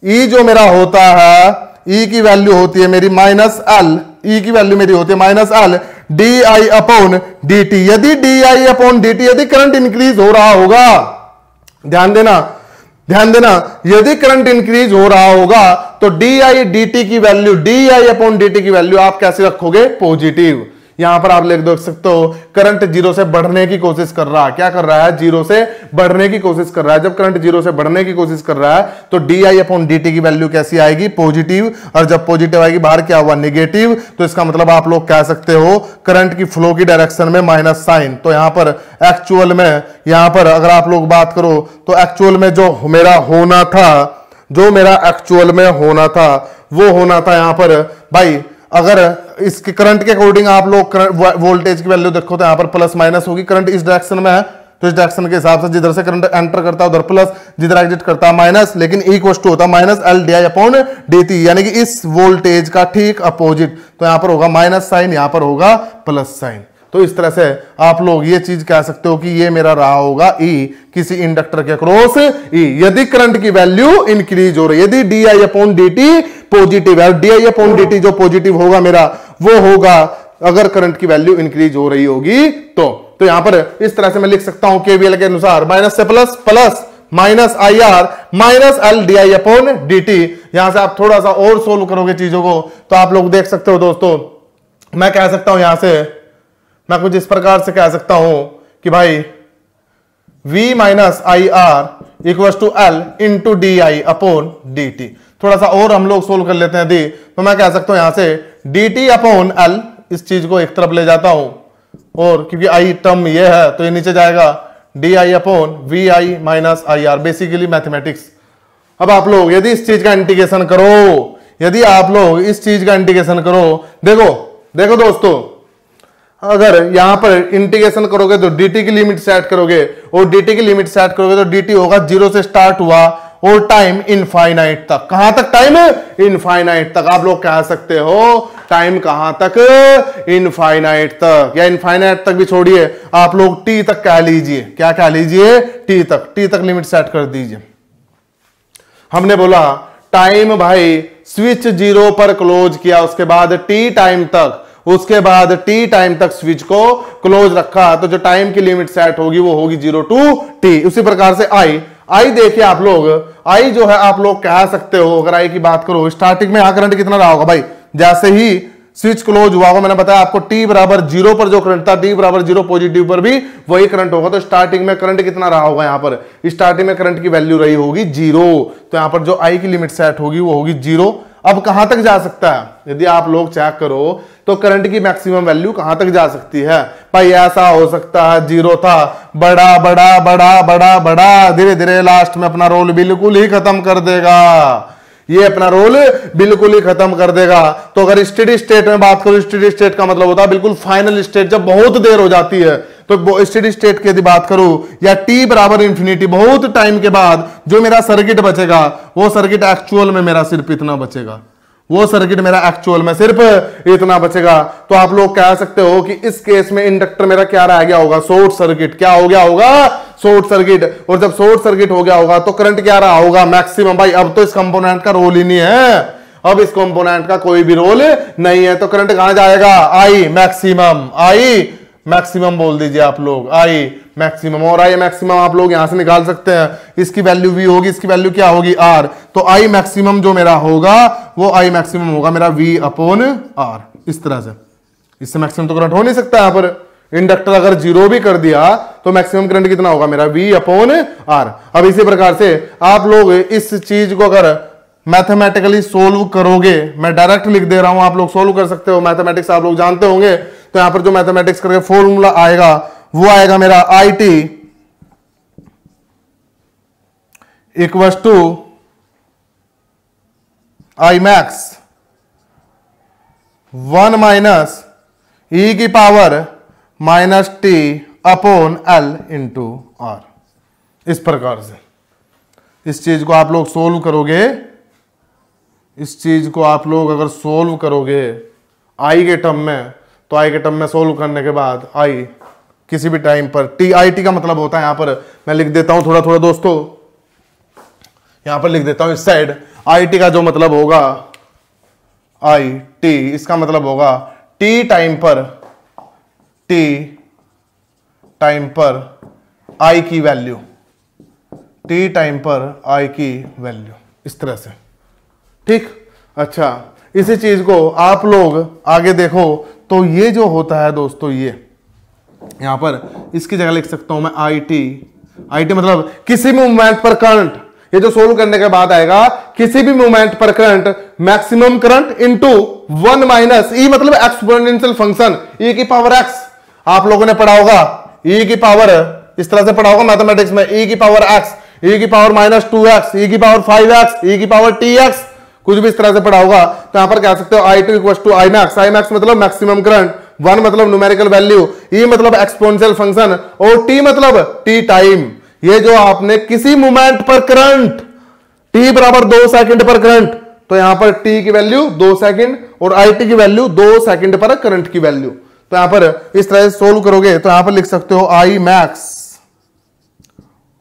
ई जो मेरा होता है ई की वैल्यू होती है मेरी माइनस एल, ई की वैल्यू मेरी होती है minus L D I upon D T. यदि D I upon D T यदि करंट इंक्रीज हो रहा होगा, ध्यान देना ध्यान देना, यदि करंट इंक्रीज हो रहा होगा तो डी आई डी टी की value, D I upon D T की वैल्यू आप कैसे रखोगे? पॉजिटिव। यहां पर आप देख सकते हो करंट 0 से बढ़ने की कोशिश कर रहा है। क्या कर रहा है? 0 से बढ़ने की कोशिश कर रहा है। जब करंट 0 से बढ़ने की कोशिश कर रहा है तो D I upon D T की वैल्यू कैसी आएगी? पॉजिटिव। और जब पॉजिटिव आएगी बाहर क्या हुआ? नेगेटिव। तो इसका मतलब आप लोग कह सकते हो करंट की फ्लो की डायरेक्शन में माइनस साइन। तो यहां पर एक्चुअल में, यहां पर अगर आप लोग बात करो तो एक्चुअल में जो मेरा होना था, जो मेरा एक्चुअल में होना था वो होना था यहां पर भाई, अगर इसके करंट के अकॉर्डिंग आप लोग वोल्टेज की वैल्यू देखो तो यहां पर प्लस माइनस होगी। करंट इस डायरेक्शन में है तो इस डायरेक्शन के हिसाब से जिधर से करंट एंटर करता है उधर प्लस, जिधर एग्जिट करता है माइनस, लेकिन इक्वल टू होता है minus L D I upon D T, यानी कि इस वोल्टेज का ठीक अपोजिट। तो यहां पर होगा माइनस साइन, यहां पर होगा प्लस साइन। तो इस तरह से आप लोग ये चीज कह सकते हो कि ये मेरा रहा होगा ई किसी इंडक्टर के क्रॉस ई, यदि करंट की वैल्यू इंक्रीज हो रही है, यदि D I upon D T positive है। D I upon D T जो पॉजिटिव होगा मेरा वो होगा अगर करंट की वैल्यू इंक्रीज हो रही होगी तो यहां पर इस तरह से मैं लिख सकता हूं केवीएल के अनुसार माइनस से plus, plus minus I are minus L D I upon D T. यहां से आप थोड़ा सा और सोल्व करोगे चीजों को तो आप लोग देख सकते हो दोस्तों, मैं कह सकता हूं यहां से मैं कुछ इस प्रकार से कह सकता हूं कि भाई V minus I R equal to L into D I upon D T. थोड़ा सा और हम लोग सोल्व कर लेते हैं दी, तो मैं कह सकता हूं यहां से डी टी अपॉन एल, इस चीज को एक तरफ ले जाता हूं और क्योंकि आई टर्म ये है तो ये नीचे जाएगा D I upon V I minus I R, basically mathematics. अब आप लोग यदि इस चीज का इंटीग्रेशन करो, यदि आप लोग इस चीज का इंटीग्रेशन करो, देखो देखो दोस्तों, अगर यहां पर इंटीग्रेशन करोगे तो dt की लिमिट सेट करोगे और dt की लिमिट सेट करोगे तो dt होगा 0 से स्टार्ट हुआ और टाइम इनफाइनाइट तक। कहां तक टाइम? इनफाइनाइट तक। आप लोग कह सकते हो टाइम कहां तक? इनफाइनाइट तक, या इनफाइनाइट तक भी छोड़िए, आप लोग t तक कह लीजिए। क्या कह लीजिए? t तक लिमिट सेट कर दीजिए। हमने बोला टाइम भाई स्विच 0 पर क्लोज किया, उसके बाद t टाइम तक, उसके बाद टी टाइम तक स्विच को क्लोज रखा तो जो टाइम की लिमिट सेट होगी वो होगी 0 टू टी। उसी प्रकार से आई देखिए आप लोग, आई जो है आप लोग कह सकते हो, अगर आई की बात करो स्टार्टिंग में यहां करंट कितना रहा होगा भाई? जैसे ही स्विच क्लोज हुआ होगा, मैंने बताया आपको टी बराबर 0 पर जो करंट था, टी बराबर 0 पॉजिटिव पर भी वही करंट होगा। तो स्टार्टिंग में करंट कितना रहा होगा? यहां पर स्टार्टिंग में करंट की वैल्यू रही होगी 0। तो यहां पर जो आई की लिमिट सेट होगी वो होगी 0। अब कहां तक जा सकता है? यदि आप लोग चेक करो तो करंट की मैक्सिमम वैल्यू कहां तक जा सकती है भाई? ऐसा हो सकता है 0 था, बड़ा बड़ा बड़ा बड़ा बड़ा, धीरे धीरे लास्ट में अपना रोल बिल्कुल ही खत्म कर देगा, ये अपना रोल बिल्कुल ही खत्म कर देगा। तो अगर स्टेडी स्टेट में बात करो, स्टेडी स्टेट का मतलब होता है बिल्कुल फाइनल स्टेट, जब बहुत देर हो जाती है तो स्टेडी स्टेट की यदि बात करूं, या टी बराबर इंफिनिटी, बहुत टाइम के बाद जो मेरा सर्किट बचेगा वो सर्किट एक्चुअल में मेरा सिर्फ इतना बचेगा, वो सर्किट मेरा एक्चुअल में सिर्फ इतना बचेगा। तो आप लोग कह सकते हो कि इस केस में इंडक्टर मेरा क्या रह गया होगा? Short circuit. क्या हो गया होगा? Short circuit. और जब शॉर्ट सर्किट हो गया होगा तो करंट क्या रहा होगा? मैक्सिमम। भाई अब तो इस कंपोनेंट का रोल ही नहीं है, अब इस कंपोनेंट का कोई भी रोल नहीं है, तो करंट कहां जाएगा? आई मैक्सिमम, आई मैक्सिमम बोल दीजिए आप लोग, आई मैक्सिमम। और आई मैक्सिमम आप लोग यहां से निकाल सकते हैं, इसकी वैल्यू V होगी, इसकी वैल्यू क्या होगी? R। तो आई मैक्सिमम जो मेरा होगा वो आई मैक्सिमम होगा मेरा V अपॉन R। इस तरह से, इससे मैक्सिमम तो करंट हो नहीं सकता। यहां पर इंडक्टर अगर 0 भी कर दिया तो मैक्सिमम करंट कितना होगा मेरा? V upon R। अब इसी प्रकार से आप लोग इस चीज को अगर मैथमेटिकली सोल्व करोगे, मैं डायरेक्ट लिख दे रहा हूं, आप लोग सोल्व कर सकते हो। मैथमेटिक्स आप लोग जानते होंगे, तो यहां पर जो मैथमेटिक्स करके फॉर्मूला आएगा वो आएगा मेरा I T equal to I max 1 minus E की power minus T upon L into R. इस प्रकार से इस चीज को आप लोग सोल्व करोगे, इस चीज को आप लोग अगर सोल्व करोगे आई के टर्म में, तो आई के टर्म में सोल्व करने के बाद आई किसी भी टाइम पर टी, आई टी का मतलब होता है, यहां पर मैं लिख देता हूं थोड़ा थोड़ा दोस्तों, यहां पर लिख देता हूं इस साइड, आई टी का जो मतलब होगा आई टी, इसका मतलब होगा टी टाइम पर आई की वैल्यू, टी टाइम पर आई की वैल्यू, इस तरह से। ठीक, अच्छा इसी चीज को आप लोग आगे देखो तो ये जो होता है दोस्तों, ये यहां पर इसकी जगह लिख सकता हूं मैं आई टी, आई टी मतलब किसी भी मोमेंट पर करंट, ये जो सोल्व करने के बाद आएगा किसी भी मोमेंट पर current maximum current into 1 minus E मतलब एक्सपोनेंशियल फंक्शन ई की पावर एक्स। आप लोगों ने पढ़ा होगा ई की पावर, इस तरह से पढ़ा होगा मैथमेटिक्स में, ई की पावर एक्स, ई की पावर माइनस 2x, ई की पावर 5x, ई की पावर tx, कुछ भी इस तरह से पढ़ा होगा। तो यहां पर कह सकते हो I two equal to I max, I max मतलब मैक्सिमम करंट, 1 मतलब न्यूमेरिकल वैल्यू, ई मतलब एक्सपोनेंशियल फंक्शन और टी मतलब टी टाइम। ये जो आपने किसी मोमेंट पर करंट t बराबर 2 सेकंड पर करंट, तो यहां पर t की वैल्यू 2 सेकंड और it की वैल्यू 2 सेकंड पर करंट की वैल्यू। तो यहां पर इस तरह से सोल्व करोगे तो यहां पर लिख सकते हो आई मैक्स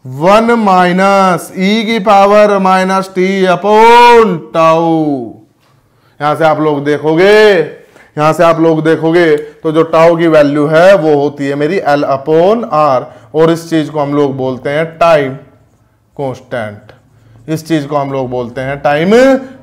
1 माइनस ई की power minus T upon tau. यहां से आप लोग देखोगे, तो जो टाउ की वैल्यू है वो होती है मेरी एल अपॉन आर, और इस चीज को हम लोग बोलते हैं टाइम कांस्टेंट, इस चीज को हम लोग बोलते हैं टाइम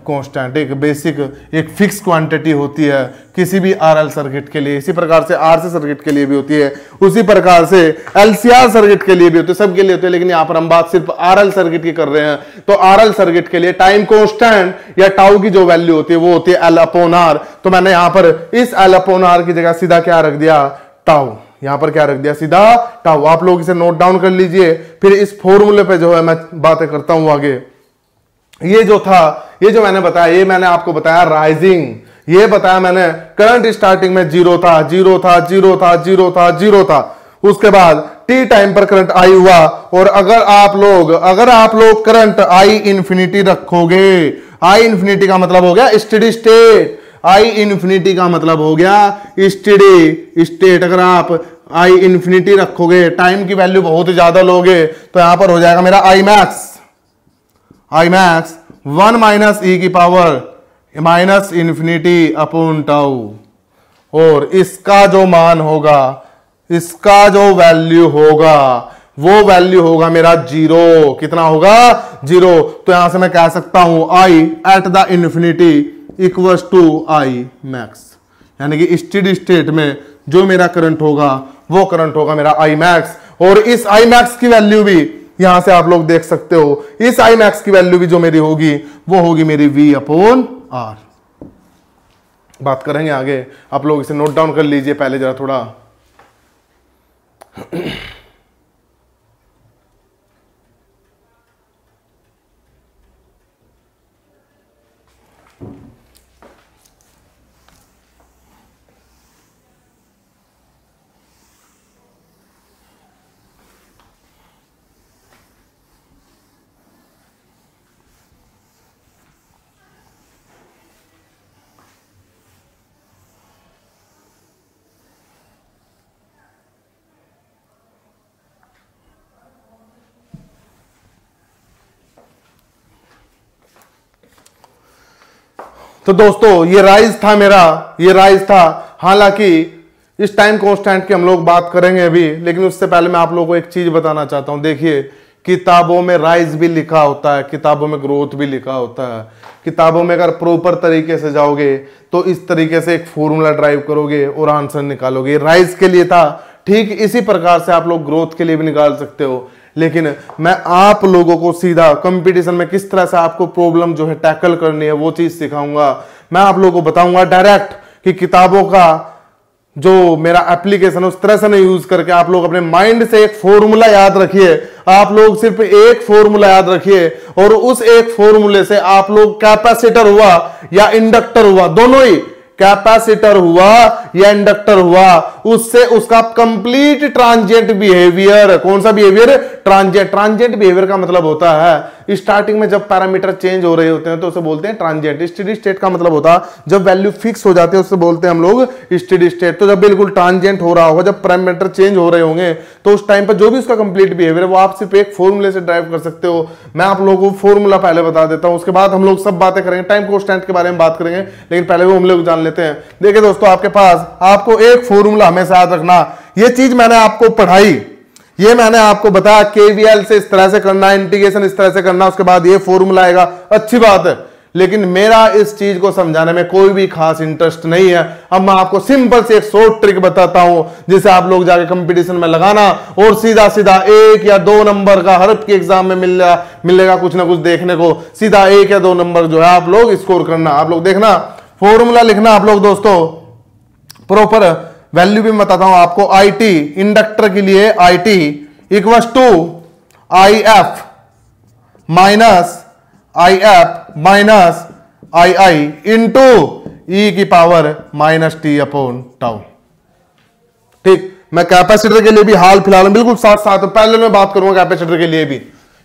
कांस्टेंट। एक बेसिक एक फिक्स क्वांटिटी होती है किसी भी आरएल सर्किट के लिए, इसी प्रकार से आरसी सर्किट के लिए भी होती है, उसी प्रकार से एलसीआर सर्किट के लिए भी होती है, सबके लिए होती है। लेकिन यहां पर हम बात सिर्फ आरएल सर्किट की कर रहे हैं, तो आरएल सर्किट के लिए टाइम कांस्टेंट या टाउ की जो वैल्यू होती है वो होती है एल अपॉन आर। तो मैंने यहां पर इस एल अपॉन आर की जगह सीधा क्या रख दिया, टाउ। यहां पर क्या रख दिया, सीधा टाउ। आप लोग इसे नोट डाउन कर लीजिए, फिर इस फॉर्मूले पे जो है मैं बातें करता हूं आगे। ये जो था, ये जो मैंने बताया, ये मैंने आपको बताया राइजिंग, ये बताया मैंने करंट स्टार्टिंग में जीरो था, जीरो था, जीरो था, जीरो था, जीरो था, उसके बाद टी टाइम पर करंट आई हुआ। और अगर आप लोग करंट आई इंफिनिटी रखोगे, आई इंफिनिटी का मतलब हो गया स्टेडी स्टेट, आई इंफिनिटी का मतलब हो गया स्टेडी स्टेट। अगर आप आई इंफिनिटी रखोगे, टाइम की वैल्यू बहुत ज्यादा लोगे, तो यहां पर हो जाएगा मेरा आई मैक्स 1 माइनस ई की power minus infinity upon tau, और इसका जो मान होगा, इसका जो वैल्यू होगा वो वैल्यू होगा मेरा जीरो। कितना होगा, जीरो। तो यहां से मैं कह सकता हूं I at the infinity equals to I max, यानी कि स्टेडी स्टेट में जो मेरा करंट होगा वो करंट होगा मेरा आई मैक्स। और इस आई मैक्स की वैल्यू भी यहां से आप लोग देख सकते हो, इस आई मैक्स की वैल्यू भी जो मेरी होगी वो होगी मेरी वी अपॉन आर। बात करेंगे आगे, आप लोग इसे नोट डाउन कर लीजिए पहले जरा थोड़ा। तो दोस्तों ये राइज था मेरा, ये राइज था। हालांकि इस टाइम कांस्टेंट की हम लोग बात करेंगे अभी, लेकिन उससे पहले मैं आप लोगों को एक चीज बताना चाहता हूं। देखिए, किताबों में राइज भी लिखा होता है, किताबों में ग्रोथ भी लिखा होता है। किताबों में अगर प्रॉपर तरीके से जाओगे तो इस तरीके से एक फॉर्मूला ड्राइव करोगे और आंसर निकालोगे। राइज के लिए था, ठीक इसी प्रकार से आप लोग ग्रोथ के लिए भी निकाल सकते हो। लेकिन मैं आप लोगों को सीधा कंपटीशन में किस तरह से आपको प्रॉब्लम जो है टैकल करनी है वो चीज सिखाऊंगा। मैं आप लोगों को बताऊंगा डायरेक्ट कि किताबों का जो मेरा एप्लीकेशन उस तरह से नहीं यूज करके आप लोग अपने माइंड से एक फॉर्मूला याद रखिए। आप लोग सिर्फ एक फॉर्मूला याद रखिए और उस एक फॉर्मूले से आप लोग कैपेसिटर हुआ या इंडक्टर हुआ, दोनों ही कैपेसिटर हुआ या इंडक्टर हुआ, उससे उसका कंप्लीट ट्रांजिएंट बिहेवियर, कौन सा बिहेवियर, ट्रांजिएंट। ट्रांजिएंट बिहेवियर का मतलब होता है स्टार्टिंग में जब पैरामीटर चेंज हो रहे होते हैं तो उसे बोलते हैं ट्रांजिएंट। स्टेडी स्टेट का मतलब होता है जब वैल्यू फिक्स हो जाती है उससे बोलते हैं हम लोग स्टेडी स्टेट। तो जब बिल्कुल ट्रांजिएंट हो रहा होगा, जब पैरामीटर चेंज हो रहे होंगे, तो उस टाइम पर जो भी उसका कंप्लीट बिहेवियर है वो आप सिर्फ एक फॉर्मूले से ड्राइव कर सकते हो। मैं आप लोगों को फॉर्मूला पहले बता देता हूं, उसके बाद हम लोग सब बातें करेंगे, टाइम कांस्टेंट के बारे में बात करेंगे, लेकिन पहले वो हम लोग जान लेते हैं। देखिए दोस्तों, आपके पास आपको एक फॉर्मूला हमेशा याद रखना, ये चीज मैंने आपको पढ़ाई, ये मैंने आपको बताया केवीएल से इस तरह से करना, इंटीग्रेशन इस तरह से करना, उसके बाद ये फॉर्मूला आएगा, अच्छी बात है, लेकिन मेरा इस चीज को समझाने में कोई भी खास इंटरेस्ट नहीं है। अब मैं आपको सिंपल से एक शॉर्ट ट्रिक बताता हूं जिसे आप लोग जाके कंपटीशन में लगाना और सीधा सीधा 1 या 2 नंबर का हर के एग्जाम में मिलेगा कुछ ना कुछ देखने को। सीधा 1 या 2 नंबर जो है आप लोग स्कोर करना, आप लोग देखना, फॉर्मूला लिखना आप लोग दोस्तों, प्रॉपर वैल्यू भी बताता हूं आपको। IT इंडक्टर के लिए IT equals to IF minus IF minus II into E की power minus T upon tau. ठीक, मैं कैपेसिटर के लिए भी हाल फिलहाल बिल्कुल साथ साथ पैरेलल में बात करूंगा, कैपेसिटर के लिए भी,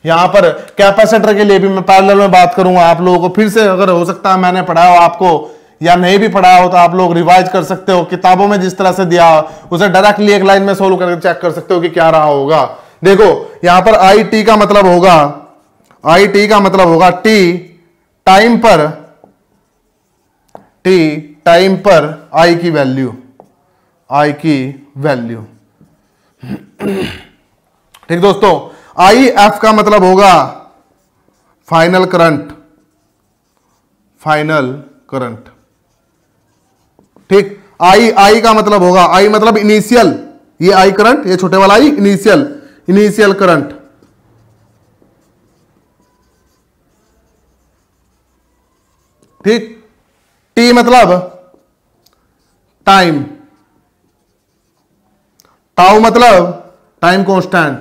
यहां पर कैपेसिटर के लिए भी मैं पैरेलल में बात करूंगा। आप लोगों को फिर से अगर हो सकता है मैंने पढ़ाया हो आपको या नहीं भी पढ़ाया हो तो आप लोग रिवाइज कर सकते हो, किताबों में जिस तरह से दिया उसे डायरेक्टली एक लाइन में सोल्व करके चेक कर सकते हो कि क्या रहा होगा। देखो यहां पर IT का मतलब होगा, IT का मतलब होगा T टाइम पर I की वैल्यू, I की वैल्यू। ठीक दोस्तों, IF का मतलब होगा फाइनल करंट, फाइनल करंट। ठीक, I का मतलब होगा, I मतलब इनिशियल, ये I करंट, ये छोटे वाला I इनिशियल करंट। ठीक, T मतलब टाइम, टाउ मतलब टाइम कांस्टेंट,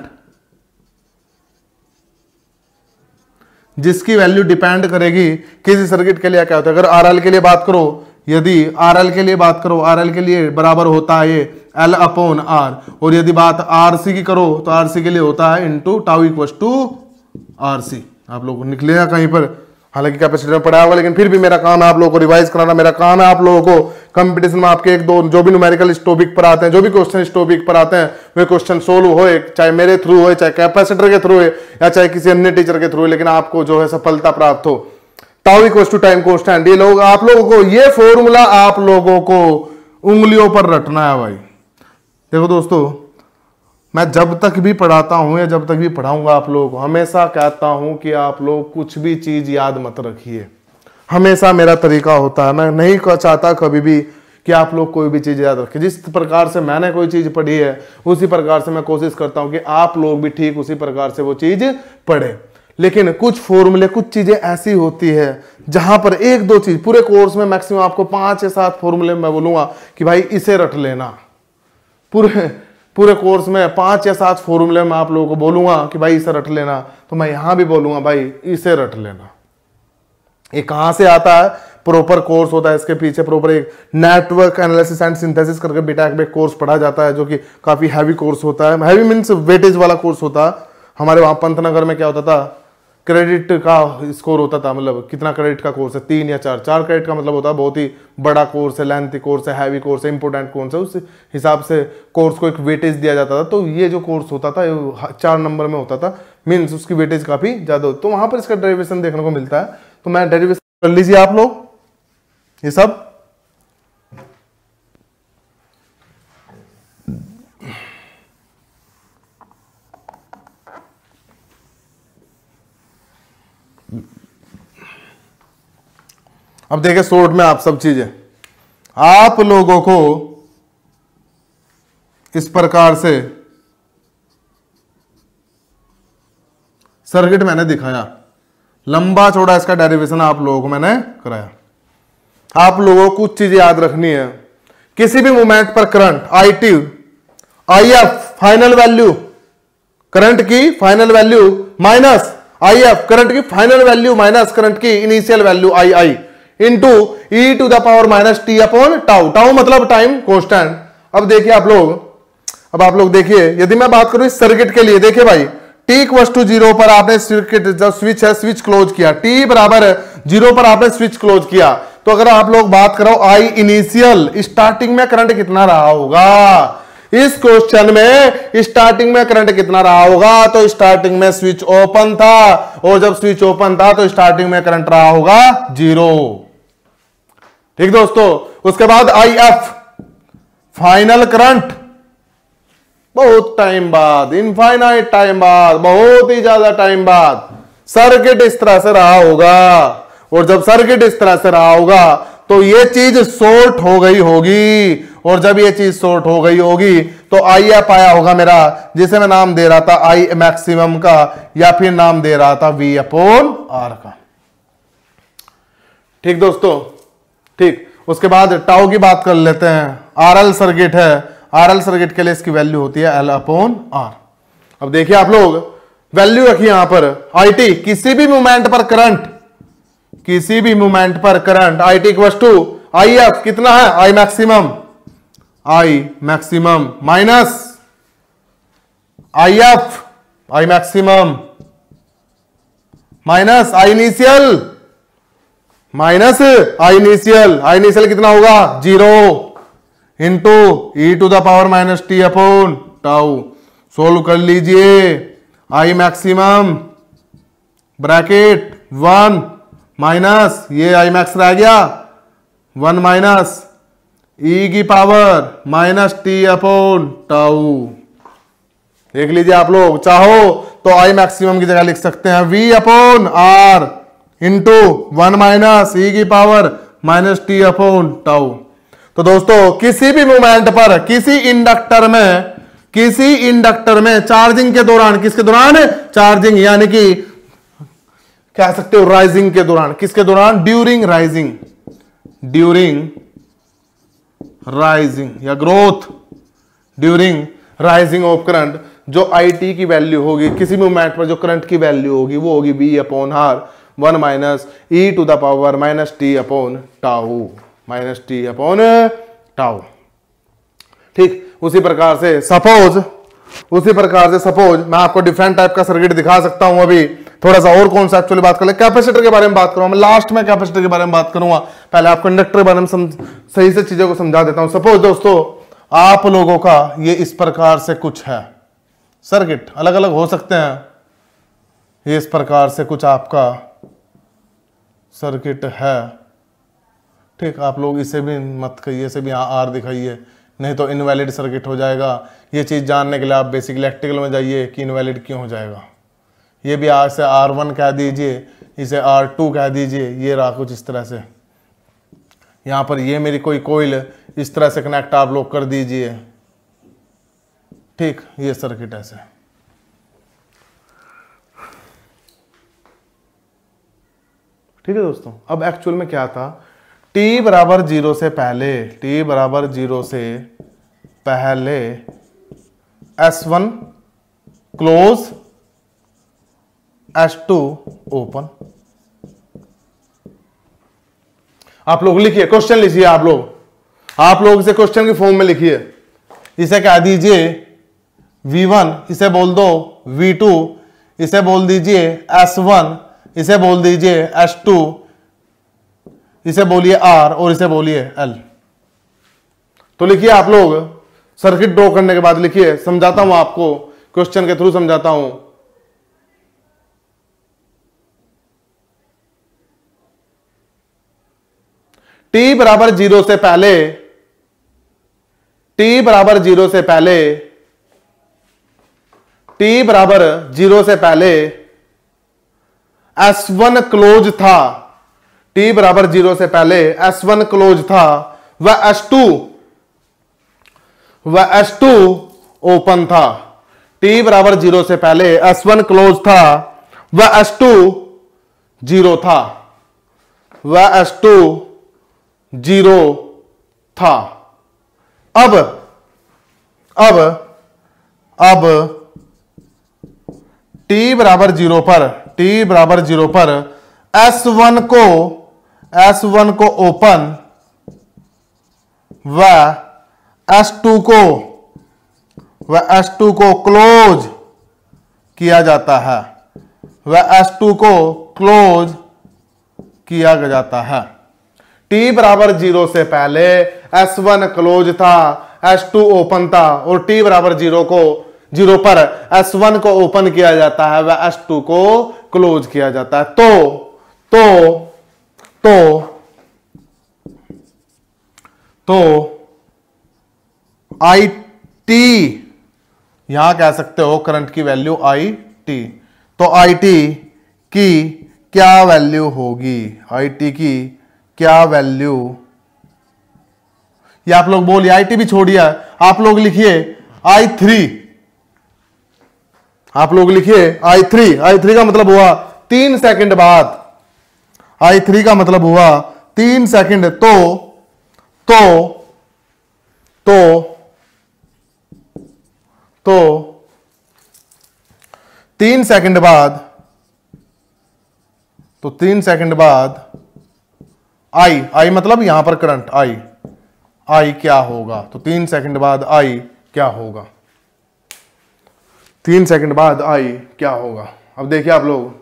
जिसकी वैल्यू डिपेंड करेगी किसी सर्किट के लिए क्या होता है। अगर RL के लिए बात करो, यदि RL के लिए बात करो, RL के लिए बराबर होता है ये L अपॉन R, और यदि बात RC की करो तो RC के लिए होता है into tau equal to RC। आप लोग निकलेगा कहीं पर, हालांकि कैपेसिटर में पढ़ा होगा, लेकिन फिर भी मेरा काम है आप लोगों को रिवाइज कराना, मेरा काम है आप लोगों को कंपटीशन में आपके 1-2 जो भी न्यूमेरिकल इस टॉपिक पर आते हैं, जो भी क्वेश्चन इस टॉपिक पर आते हैं, वे क्वेश्चन सोल्व हो, चाहे मेरे थ्रू हो, चाहे कैपेसिटर के थ्रू है, या चाहे किसी अन्य टीचर के थ्रू, लेकिन आपको जो है सफलता प्राप्त हो। Tau equals to time constant, ये लोग आप लोगों को ये फॉर्मूला आप लोगों को उंगलियों पर रटना है भाई। देखो दोस्तों, मैं जब तक भी पढ़ाता हूं या जब तक भी पढ़ाऊंगा आप लोगों को हमेशा कहता हूं कि आप लोग कुछ भी चीज याद मत रखिए। हमेशा मेरा तरीका होता है, मैं नहीं चाहता कभी भी कि आप लोग कोई भी चीज याद रखें। जिस प्रकार से मैंने कोई चीज पढ़ी है उसी प्रकार से मैं कोशिश करता हूं कि आप लोग भी ठीक उसी प्रकार से वो चीज पढ़े। लेकिन कुछ फॉर्मूले, कुछ चीजें ऐसी होती है जहां पर 1-2 चीज, पूरे कोर्स में मैक्सिमम आपको 5 या 7 फॉर्मूले मैं बोलूंगा कि भाई इसे रट लेना। पूरे कोर्स में 5 या 7 फॉर्मूले में आप लोगों को बोलूंगा कि भाई इसे रट लेना, तो मैं यहां भी बोलूंगा भाई इसे रट लेना। ये कहां से आता है? प्रॉपर कोर्स होता है इसके पीछे, प्रॉपर एक नेटवर्क एनालिसिस एंड सिंथेसिस करके बीटेक में कोर्स पढ़ा जाता है, जो कि काफी हैवी कोर्स होता है। हैवी मीन्स वेटेज वाला कोर्स होता है। हमारे वहां पंतनगर में क्या होता था, क्रेडिट का स्कोर होता था, मतलब कितना क्रेडिट का कोर्स है, 3 या 4 क्रेडिट का मतलब होता है बहुत ही बड़ा कोर्स है, लेंथी कोर्स है, हैवी कोर्स है, इंपोर्टेंट कोर्स है, उस हिसाब से कोर्स को एक वेटेज दिया जाता था। तो ये जो कोर्स होता था 4 नंबर में होता था, मीन्स उसकी वेटेज काफी ज्यादा होती, तो वहां पर इसका डेरिवेशन देखने को मिलता है। तो मैं डेरिवेशन कर लीजिए आप लोग ये सब। अब देखिए शॉर्ट में आप सब चीजें आप लोगों को इस प्रकार से सर्किट मैंने दिखाया, लंबा चौड़ा इसका डेरिवेशन आप लोगों को मैंने कराया। आप लोगों को कुछ चीजें याद रखनी है। किसी भी मोमेंट पर current IT IF final value, current की final value minus IF current की फाइनल वैल्यू माइनस करंट की initial value II into E to the power minus T upon tau. Tau मतलब टाइम कांस्टेंट। अब देखिए आप लोग देखिए, यदि मैं बात करूं इस सर्किट के लिए, देखिए भाई t इक्वल टू 0 पर आपने सर्किट जब स्विच है स्विच क्लोज किया, t बराबर 0 पर आपने स्विच क्लोज किया, तो अगर आप लोग बात करो आई इनिशियल, स्टार्टिंग में करंट कितना रहा होगा, इस क्वेश्चन में स्टार्टिंग में करंट कितना रहा होगा, तो स्टार्टिंग में स्विच ओपन था, और जब स्विच ओपन था तो स्टार्टिंग में करंट रहा होगा 0। ठीक दोस्तों, उसके बाद आई एफ फाइनल करंट, बहुत टाइम बाद, इनफाइनाइट टाइम बाद, बहुत ही ज्यादा टाइम बाद सर्किट इस तरह से रहा होगा, और जब सर्किट इस तरह से रहा होगा तो ये चीज शॉर्ट हो गई होगी, और जब ये चीज शॉर्ट हो गई होगी तो आई एफ आया होगा मेरा, जिसे मैं नाम दे रहा था आई मैक्सिमम का, या फिर नाम दे रहा था वी अपॉन आर का। ठीक दोस्तों, ठीक। उसके बाद टाउ की बात कर लेते हैं। आरएल सर्किट है, आरएल सर्किट के लिए इसकी वैल्यू होती है एल अपॉन आर। अब देखिए आप लोग वैल्यू रखिए यहां पर, आई टी किसी भी मोमेंट पर करंट, किसी भी मोमेंट पर current, I T equal to I F कितना है, I maximum minus I F, I maximum minus I initial, minus I initial कितना होगा 0 into E to the power minus T upon tau. Solve कर लीजिए, I maximum bracket 1 minus ये I max रह गया 1 minus E की power minus T upon tau. देख लीजिए आप लोग, चाहो तो आई मैक्सिमम की जगह लिख सकते हैं V upon R into 1 minus E की power minus T upon tau. तो दोस्तों किसी भी मोमेंट पर किसी इंडक्टर में चार्जिंग के दौरान, किसके दौरान, चार्जिंग यानी कि कह सकते हो राइजिंग के दौरान, किसके दौरान, ड्यूरिंग राइजिंग या growth, during rising of current, जो आई टी की वैल्यू होगी किसी मोमेंट पर, जो करंट की वैल्यू होगी वो होगी V upon R 1 minus E to the power minus T upon tau, minus T upon tau. ठीक, उसी प्रकार से सपोज मैं आपको डिफरेंट टाइप का सर्किट दिखा सकता हूं। अभी थोड़ा सा और कॉन्सेप्चुअली बात कर ले, कैपेसिटर के बारे में बात करूंगा मैं, लास्ट में कैपेसिटर के बारे में बात करूंगा, पहले आपको इंडक्टर के बारे में सही से चीजों को समझा देता हूं। सपोज दोस्तों आप लोगों का ये इस प्रकार से कुछ है सर्किट, अलग अलग हो सकते हैं, ये इस प्रकार से कुछ आपका सर्किट है। ठीक, आप लोग इसे भी मत कहिए, इसे भी आर दिखाइए, नहीं तो इनवैलिड सर्किट हो जाएगा। ये चीज़ जानने के लिए आप बेसिक इलेक्ट्रिकल में जाइए कि इनवैलिड क्यों हो जाएगा। ये भी आर से R1 कह दीजिए, इसे R2 कह दीजिए, ये रहा कुछ इस तरह से। यहाँ पर ये मेरी कोई कोइल इस तरह से कनेक्ट आप लोग कर दीजिए। ठीक, ये सर्किट ऐसे। ठीक है दोस्तों, अब एक्चुअल में क्या था, t बराबर 0 से पहले, t बराबर 0 से पहले S1 क्लोज S2 ओपन। आप लोग लिखिए, क्वेश्चन लिखिए, आप लोग इसे क्वेश्चन की फॉर्म में लिखिए। इसे कह दीजिए V1, इसे बोल दो V2, इसे बोल दीजिए S1, इसे बोल दीजिए S2, इसे बोलिए R और इसे बोलिए L। तो लिखिए आप लोग, सर्किट ड्रॉ करने के बाद लिखिए, समझाता हूं आपको, क्वेश्चन के थ्रू समझाता हूं। t बराबर 0 से पहले, t बराबर 0 से पहले, t बराबर 0 से पहले S1 क्लोज था, t बराबर 0 से पहले S1 क्लोज था, वह S2 ओपन था। t बराबर 0 से पहले S1 क्लोज था, वह S2 0 था, वह S2 0 था। अब t बराबर 0 पर S1 को S1 को ओपन व S2 को क्लोज किया जाता है, व S2 को क्लोज किया जाता है। t बराबर 0 से पहले S1 क्लोज था, S2 ओपन था, और t बराबर 0 पर S1 को ओपन किया जाता है व S2 को क्लोज किया जाता है। तो IT, यहां कह सकते हो करंट की वैल्यू IT, तो IT की क्या वैल्यू होगी, IT की क्या वैल्यू, ये आप लोग बोलिए, IT भी छोड़िए, आप लोग लिखिए I3, आप लोग लिखिए I3 का मतलब हुआ 3 सेकंड बाद, I3 का मतलब हुआ 3 सेकंड। तो 3 सेकंड बाद, तो 3 सेकंड बाद I मतलब यहां पर करंट I क्या होगा, तो 3 सेकंड बाद I क्या होगा, 3 सेकंड बाद I क्या होगा। अब देखिए आप लोग,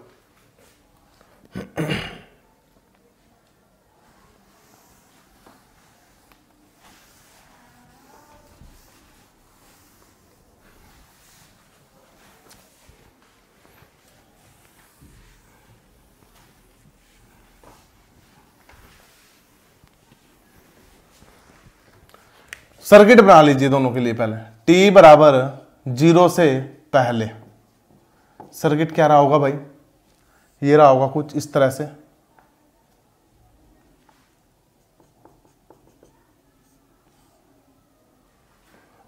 सर्किट बना लीजिए दोनों के लिए। पहले t बराबर 0 से पहले सर्किट क्या रहा होगा भाई, ये रहा होगा कुछ इस तरह से,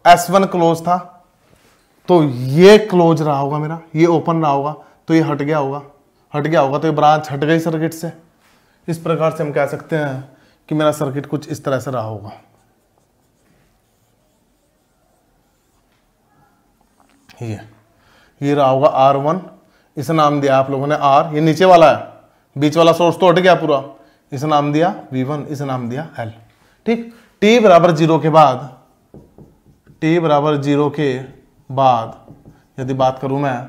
S1 क्लोज था तो ये क्लोज रहा होगा मेरा, ये ओपन रहा होगा तो ये हट गया होगा, तो ये ब्रांच हट गई सर्किट से। इस प्रकार से हम कह सकते हैं कि मेरा सर्किट कुछ इस तरह से रहा होगा। ये रहा होगा R1, इसे नाम दिया आप लोगों ने R, ये नीचे वाला है, बीच वाला सोर्स तो हट गया पूरा, इसे नाम दिया V1, इसे नाम दिया L। ठीक, t बराबर 0 के बाद यदि बात करूं मैं,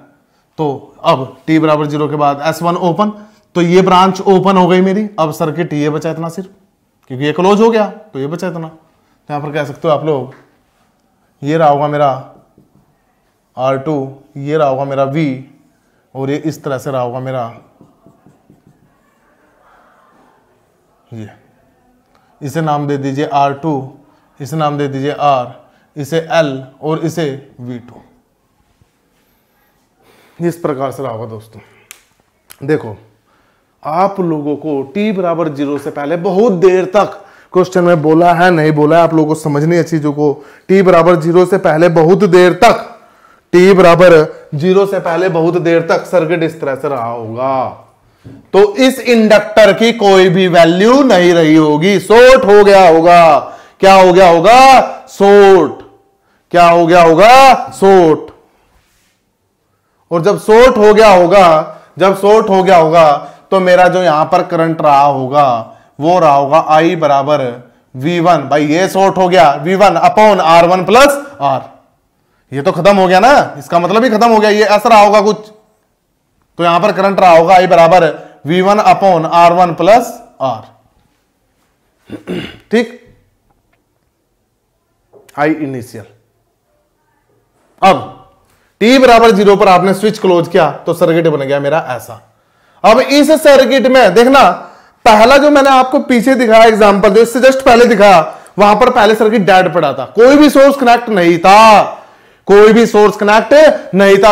तो अब t बराबर 0 के बाद S1 ओपन, तो ये ब्रांच ओपन हो गई मेरी, अब सर्किट ये बचा इतना सिर्फ, क्योंकि ये क्लोज हो गया तो ये बचा इतना। तो यहां पर कह सकते हो आप लोग, ये रहा होगा मेरा R2, ये रहा होगा मेरा V, और ये इस तरह से रहा होगा मेरा ये, इसे नाम दे दीजिए R2, इसे नाम दे दीजिए R, इसे L और इसे V2। इस प्रकार से रहा होगा दोस्तों। देखो आप लोगों को t बराबर 0 से पहले बहुत देर तक क्वेश्चन में बोला है नहीं बोला है, आप लोगों को समझनी है चीजों को। t बराबर 0 से पहले बहुत देर तक, t बराबर 0 से पहले बहुत देर तक सर्किट इस तरह से रहा होगा, तो इस इंडक्टर की कोई भी वैल्यू नहीं रही होगी, शॉर्ट हो गया होगा। क्या हो गया होगा, शॉर्ट। क्या हो गया होगा, शॉर्ट। और जब शॉर्ट हो गया होगा, तो मेरा जो यहां पर करंट रहा होगा वो रहा होगा I बराबर V1, भाई ये शॉर्ट हो गया, V1 upon R1 plus R, ये तो खत्म हो गया ना, इसका मतलब ही खत्म हो गया, ये ऐसा रहा होगा कुछ, तो यहां पर करंट रहा होगा I बराबर V1 upon R1 plus R। ठीक, I इनिशियल। अब t बराबर 0 पर आपने स्विच क्लोज किया तो सर्किट बन गया मेरा ऐसा। अब इस सर्किट में देखना, पहला जो मैंने आपको पीछे दिखाया एग्जांपल, जो इससे जस्ट पहले दिखाया, वहां पर पहले सर्किट डेड पड़ा था, कोई भी सोर्स कनेक्ट नहीं था,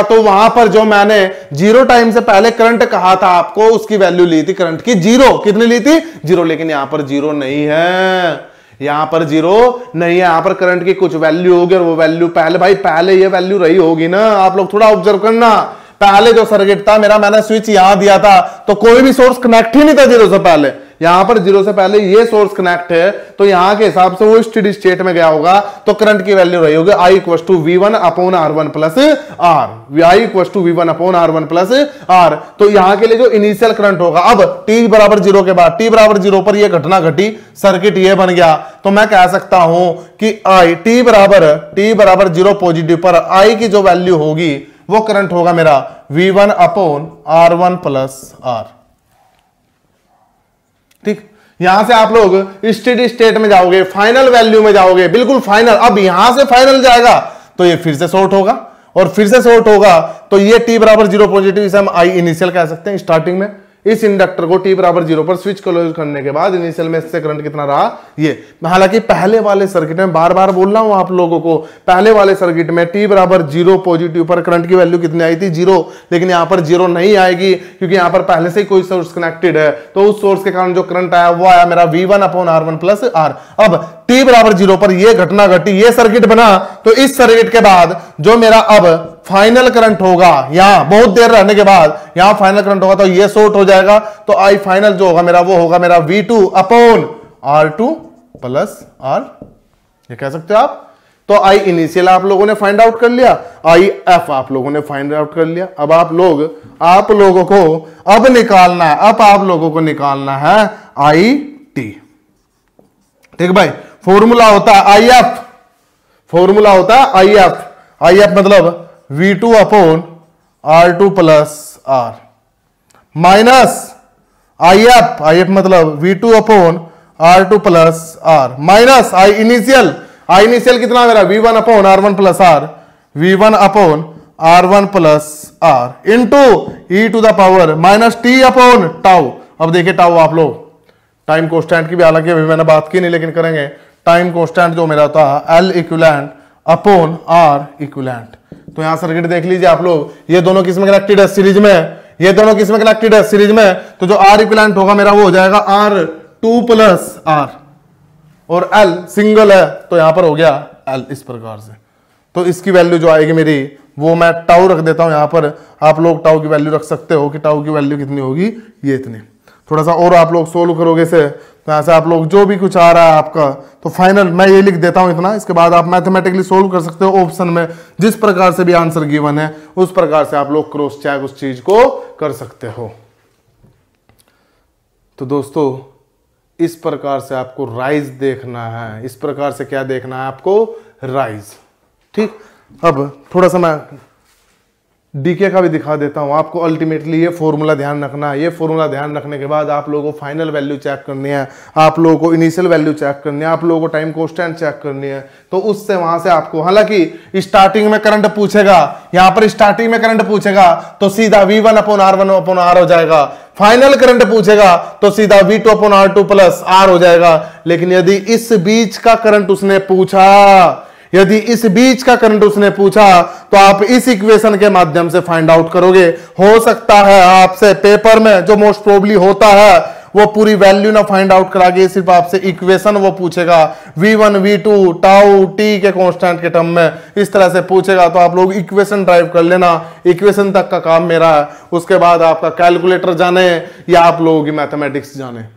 तो वहां पर जो मैंने 0 टाइम से पहले करंट कहा था आपको, उसकी वैल्यू ली थी करंट की 0। कितनी ली थी, 0। लेकिन यहां पर 0 नहीं है, यहां पर 0 नहीं है, यहां पर करंट की कुछ वैल्यू होगी, और वो वैल्यू पहले ये वैल्यू रही होगी ना। आप लोग थोड़ा ऑब्जर्व करना, पहले जो सर्किट था मेरा, मैंने स्विच यहां दिया था तो कोई भी सोर्स कनेक्ट ही नहीं था जीरो से पहले। यहां पर जीरो से पहले ये सोर्स कनेक्ट है, तो यहां के हिसाब से वो स्टेडी स्टेट में गया होगा, तो करंट की वैल्यू रही होगी I equal to V1 upon R1 plus R। I equal to V1 upon R1 plus R। तो यहां के लिए जो इनिशियल करंट होगा, अब t बराबर जीरो के बाद, t बराबर जीरो पर यह घटना घटी, सर्किट ये बन गया, तो मैं कह सकता हूं कि I t बराबर जीरो पॉजिटिव पर I की जो वैल्यू होगी वो करंट होगा मेरा V1 upon R1 plus R। ठीक, यहां से आप लोग स्टेडी स्टेट में जाओगे, फाइनल वैल्यू में जाओगे, बिल्कुल फाइनल। अब यहां से फाइनल जाएगा तो ये फिर से शॉर्ट होगा, और फिर से शॉर्ट होगा तो ये t बराबर जीरो पॉजिटिव, इसे हम I इनिशियल कह सकते हैं स्टार्टिंग में। इस इंडक्टर को t बराबर जीरो पर स्विच क्लोज करने के बाद इनिशियल में इससे करंट कितना रहा ये। हालांकि पहले वाले सर्किट में, बार बार बोल रहा हूं आप लोगों को, पहले वाले सर्किट में t बराबर जीरो पॉजिटिव पर करंट की वैल्यू कितनी आई थी, जीरो। लेकिन यहां पर जीरो नहीं आएगी क्योंकि यहां पर पहले से ही कोई सोर्स कनेक्टेड है, तो उस सोर्स के कारण जो करंट आया वो आया मेरा V1 upon R1 plus R। अब t बराबर जीरो पर यह घटना घटी, ये सर्किट बना, तो इस सर्किट के बाद जो मेरा अब फाइनल करंट होगा, यहां बहुत देर रहने के बाद यहां फाइनल करंट होगा, तो ये शॉर्ट हो जाएगा, तो I फाइनल जो होगा मेरा वो होगा मेरा V2 upon R2 plus R, ये कह सकते हो आप। तो I इनिशियल आप लोगों ने फाइंड आउट कर लिया, IF आप लोगों ने फाइंड आउट कर लिया। अब आप लोगों को अब निकालना है, अब आप लोगों को निकालना है IT। ठीक भाई, फॉर्मूला होता है IF, फॉर्मूला होता है IF मतलब V2 upon R2 plus R minus IF मतलब V2 upon R2 plus R minus I initial कितना मेरा V1 upon R1 plus R, V1 upon R1 plus R into e to the power minus t upon tau. अब देखिए tau आप लोग time constant की भी हालांकि अभी मैंने बात की नहीं, लेकिन करेंगे। टाइम कॉन्स्टेंट जो मेरा था L equivalent upon R equivalent. तो यहां सर्किट देख लीजिए आप लोग, ये दोनों किस में कनेक्टेड है, सीरीज में, ये दोनों किस में कनेक्टेड है, सीरीज में। तो जो R इक्विवेलेंट होगा मेरा वो हो जाएगा R2 प्लस R, और L सिंगल है तो यहां पर हो गया L इस प्रकार से। तो इसकी वैल्यू जो आएगी मेरी वो मैं टाउ रख देता हूं यहां पर, आप लोग टाउ की वैल्यू रख सकते हो कि टाउ की वैल्यू कितनी होगी, ये इतनी। थोड़ा सा और आप लोग सोल्व करोगे से, तो ऐसे आप लोग जो भी कुछ आ रहा है आपका, तो फाइनल मैं ये लिख देता हूं इतना, इसके बाद आप मैथमेटिकली सोल्व कर सकते हो ऑप्शन में, जिस प्रकार से भी आंसर गिवन है उस प्रकार से आप लोग क्रॉस चेक उस चीज को कर सकते हो। तो दोस्तों इस प्रकार से आपको राइज देखना है, इस प्रकार से क्या देखना है आपको, राइज। ठीक, अब थोड़ा सा मैं डीके का भी दिखा देता हूं आपको। अल्टीमेटली ये फॉर्मूला ध्यान रखना है, ये फॉर्मूला ध्यान रखने के बाद आप लोगों को फाइनल वैल्यू चेक करनी है, आप लोगों को इनिशियल वैल्यू चेक करनी है, आप लोगों को टाइम कांस्टेंट चेक करनी है। तो उससे वहां से आपको, हालांकि स्टार्टिंग में करंट पूछेगा, यहां पर स्टार्टिंग में करंट पूछेगा तो सीधा V1 upon R1 upon R हो जाएगा। फाइनल करंट पूछेगा तो सीधा V2 upon R2 plus R हो जाएगा। लेकिन यदि इस बीच का करंट उसने पूछा, यदि इस बीच का करंट उसने पूछा, तो आप इस इक्वेशन के माध्यम से फाइंड आउट करोगे। हो सकता है आपसे पेपर में जो मोस्ट प्रोबेबली होता है वो पूरी वैल्यू ना फाइंड आउट करा के सिर्फ आपसे इक्वेशन वो पूछेगा, V1 V2 टाउ टी के कांस्टेंट के टर्म में इस तरह से पूछेगा, तो आप लोग इक्वेशन ड्राइव कर लेना। इक्वेशन तक का काम मेरा है, उसके बाद आपका कैलकुलेटर जाने या आप लोगों की मैथमेटिक्स जाने।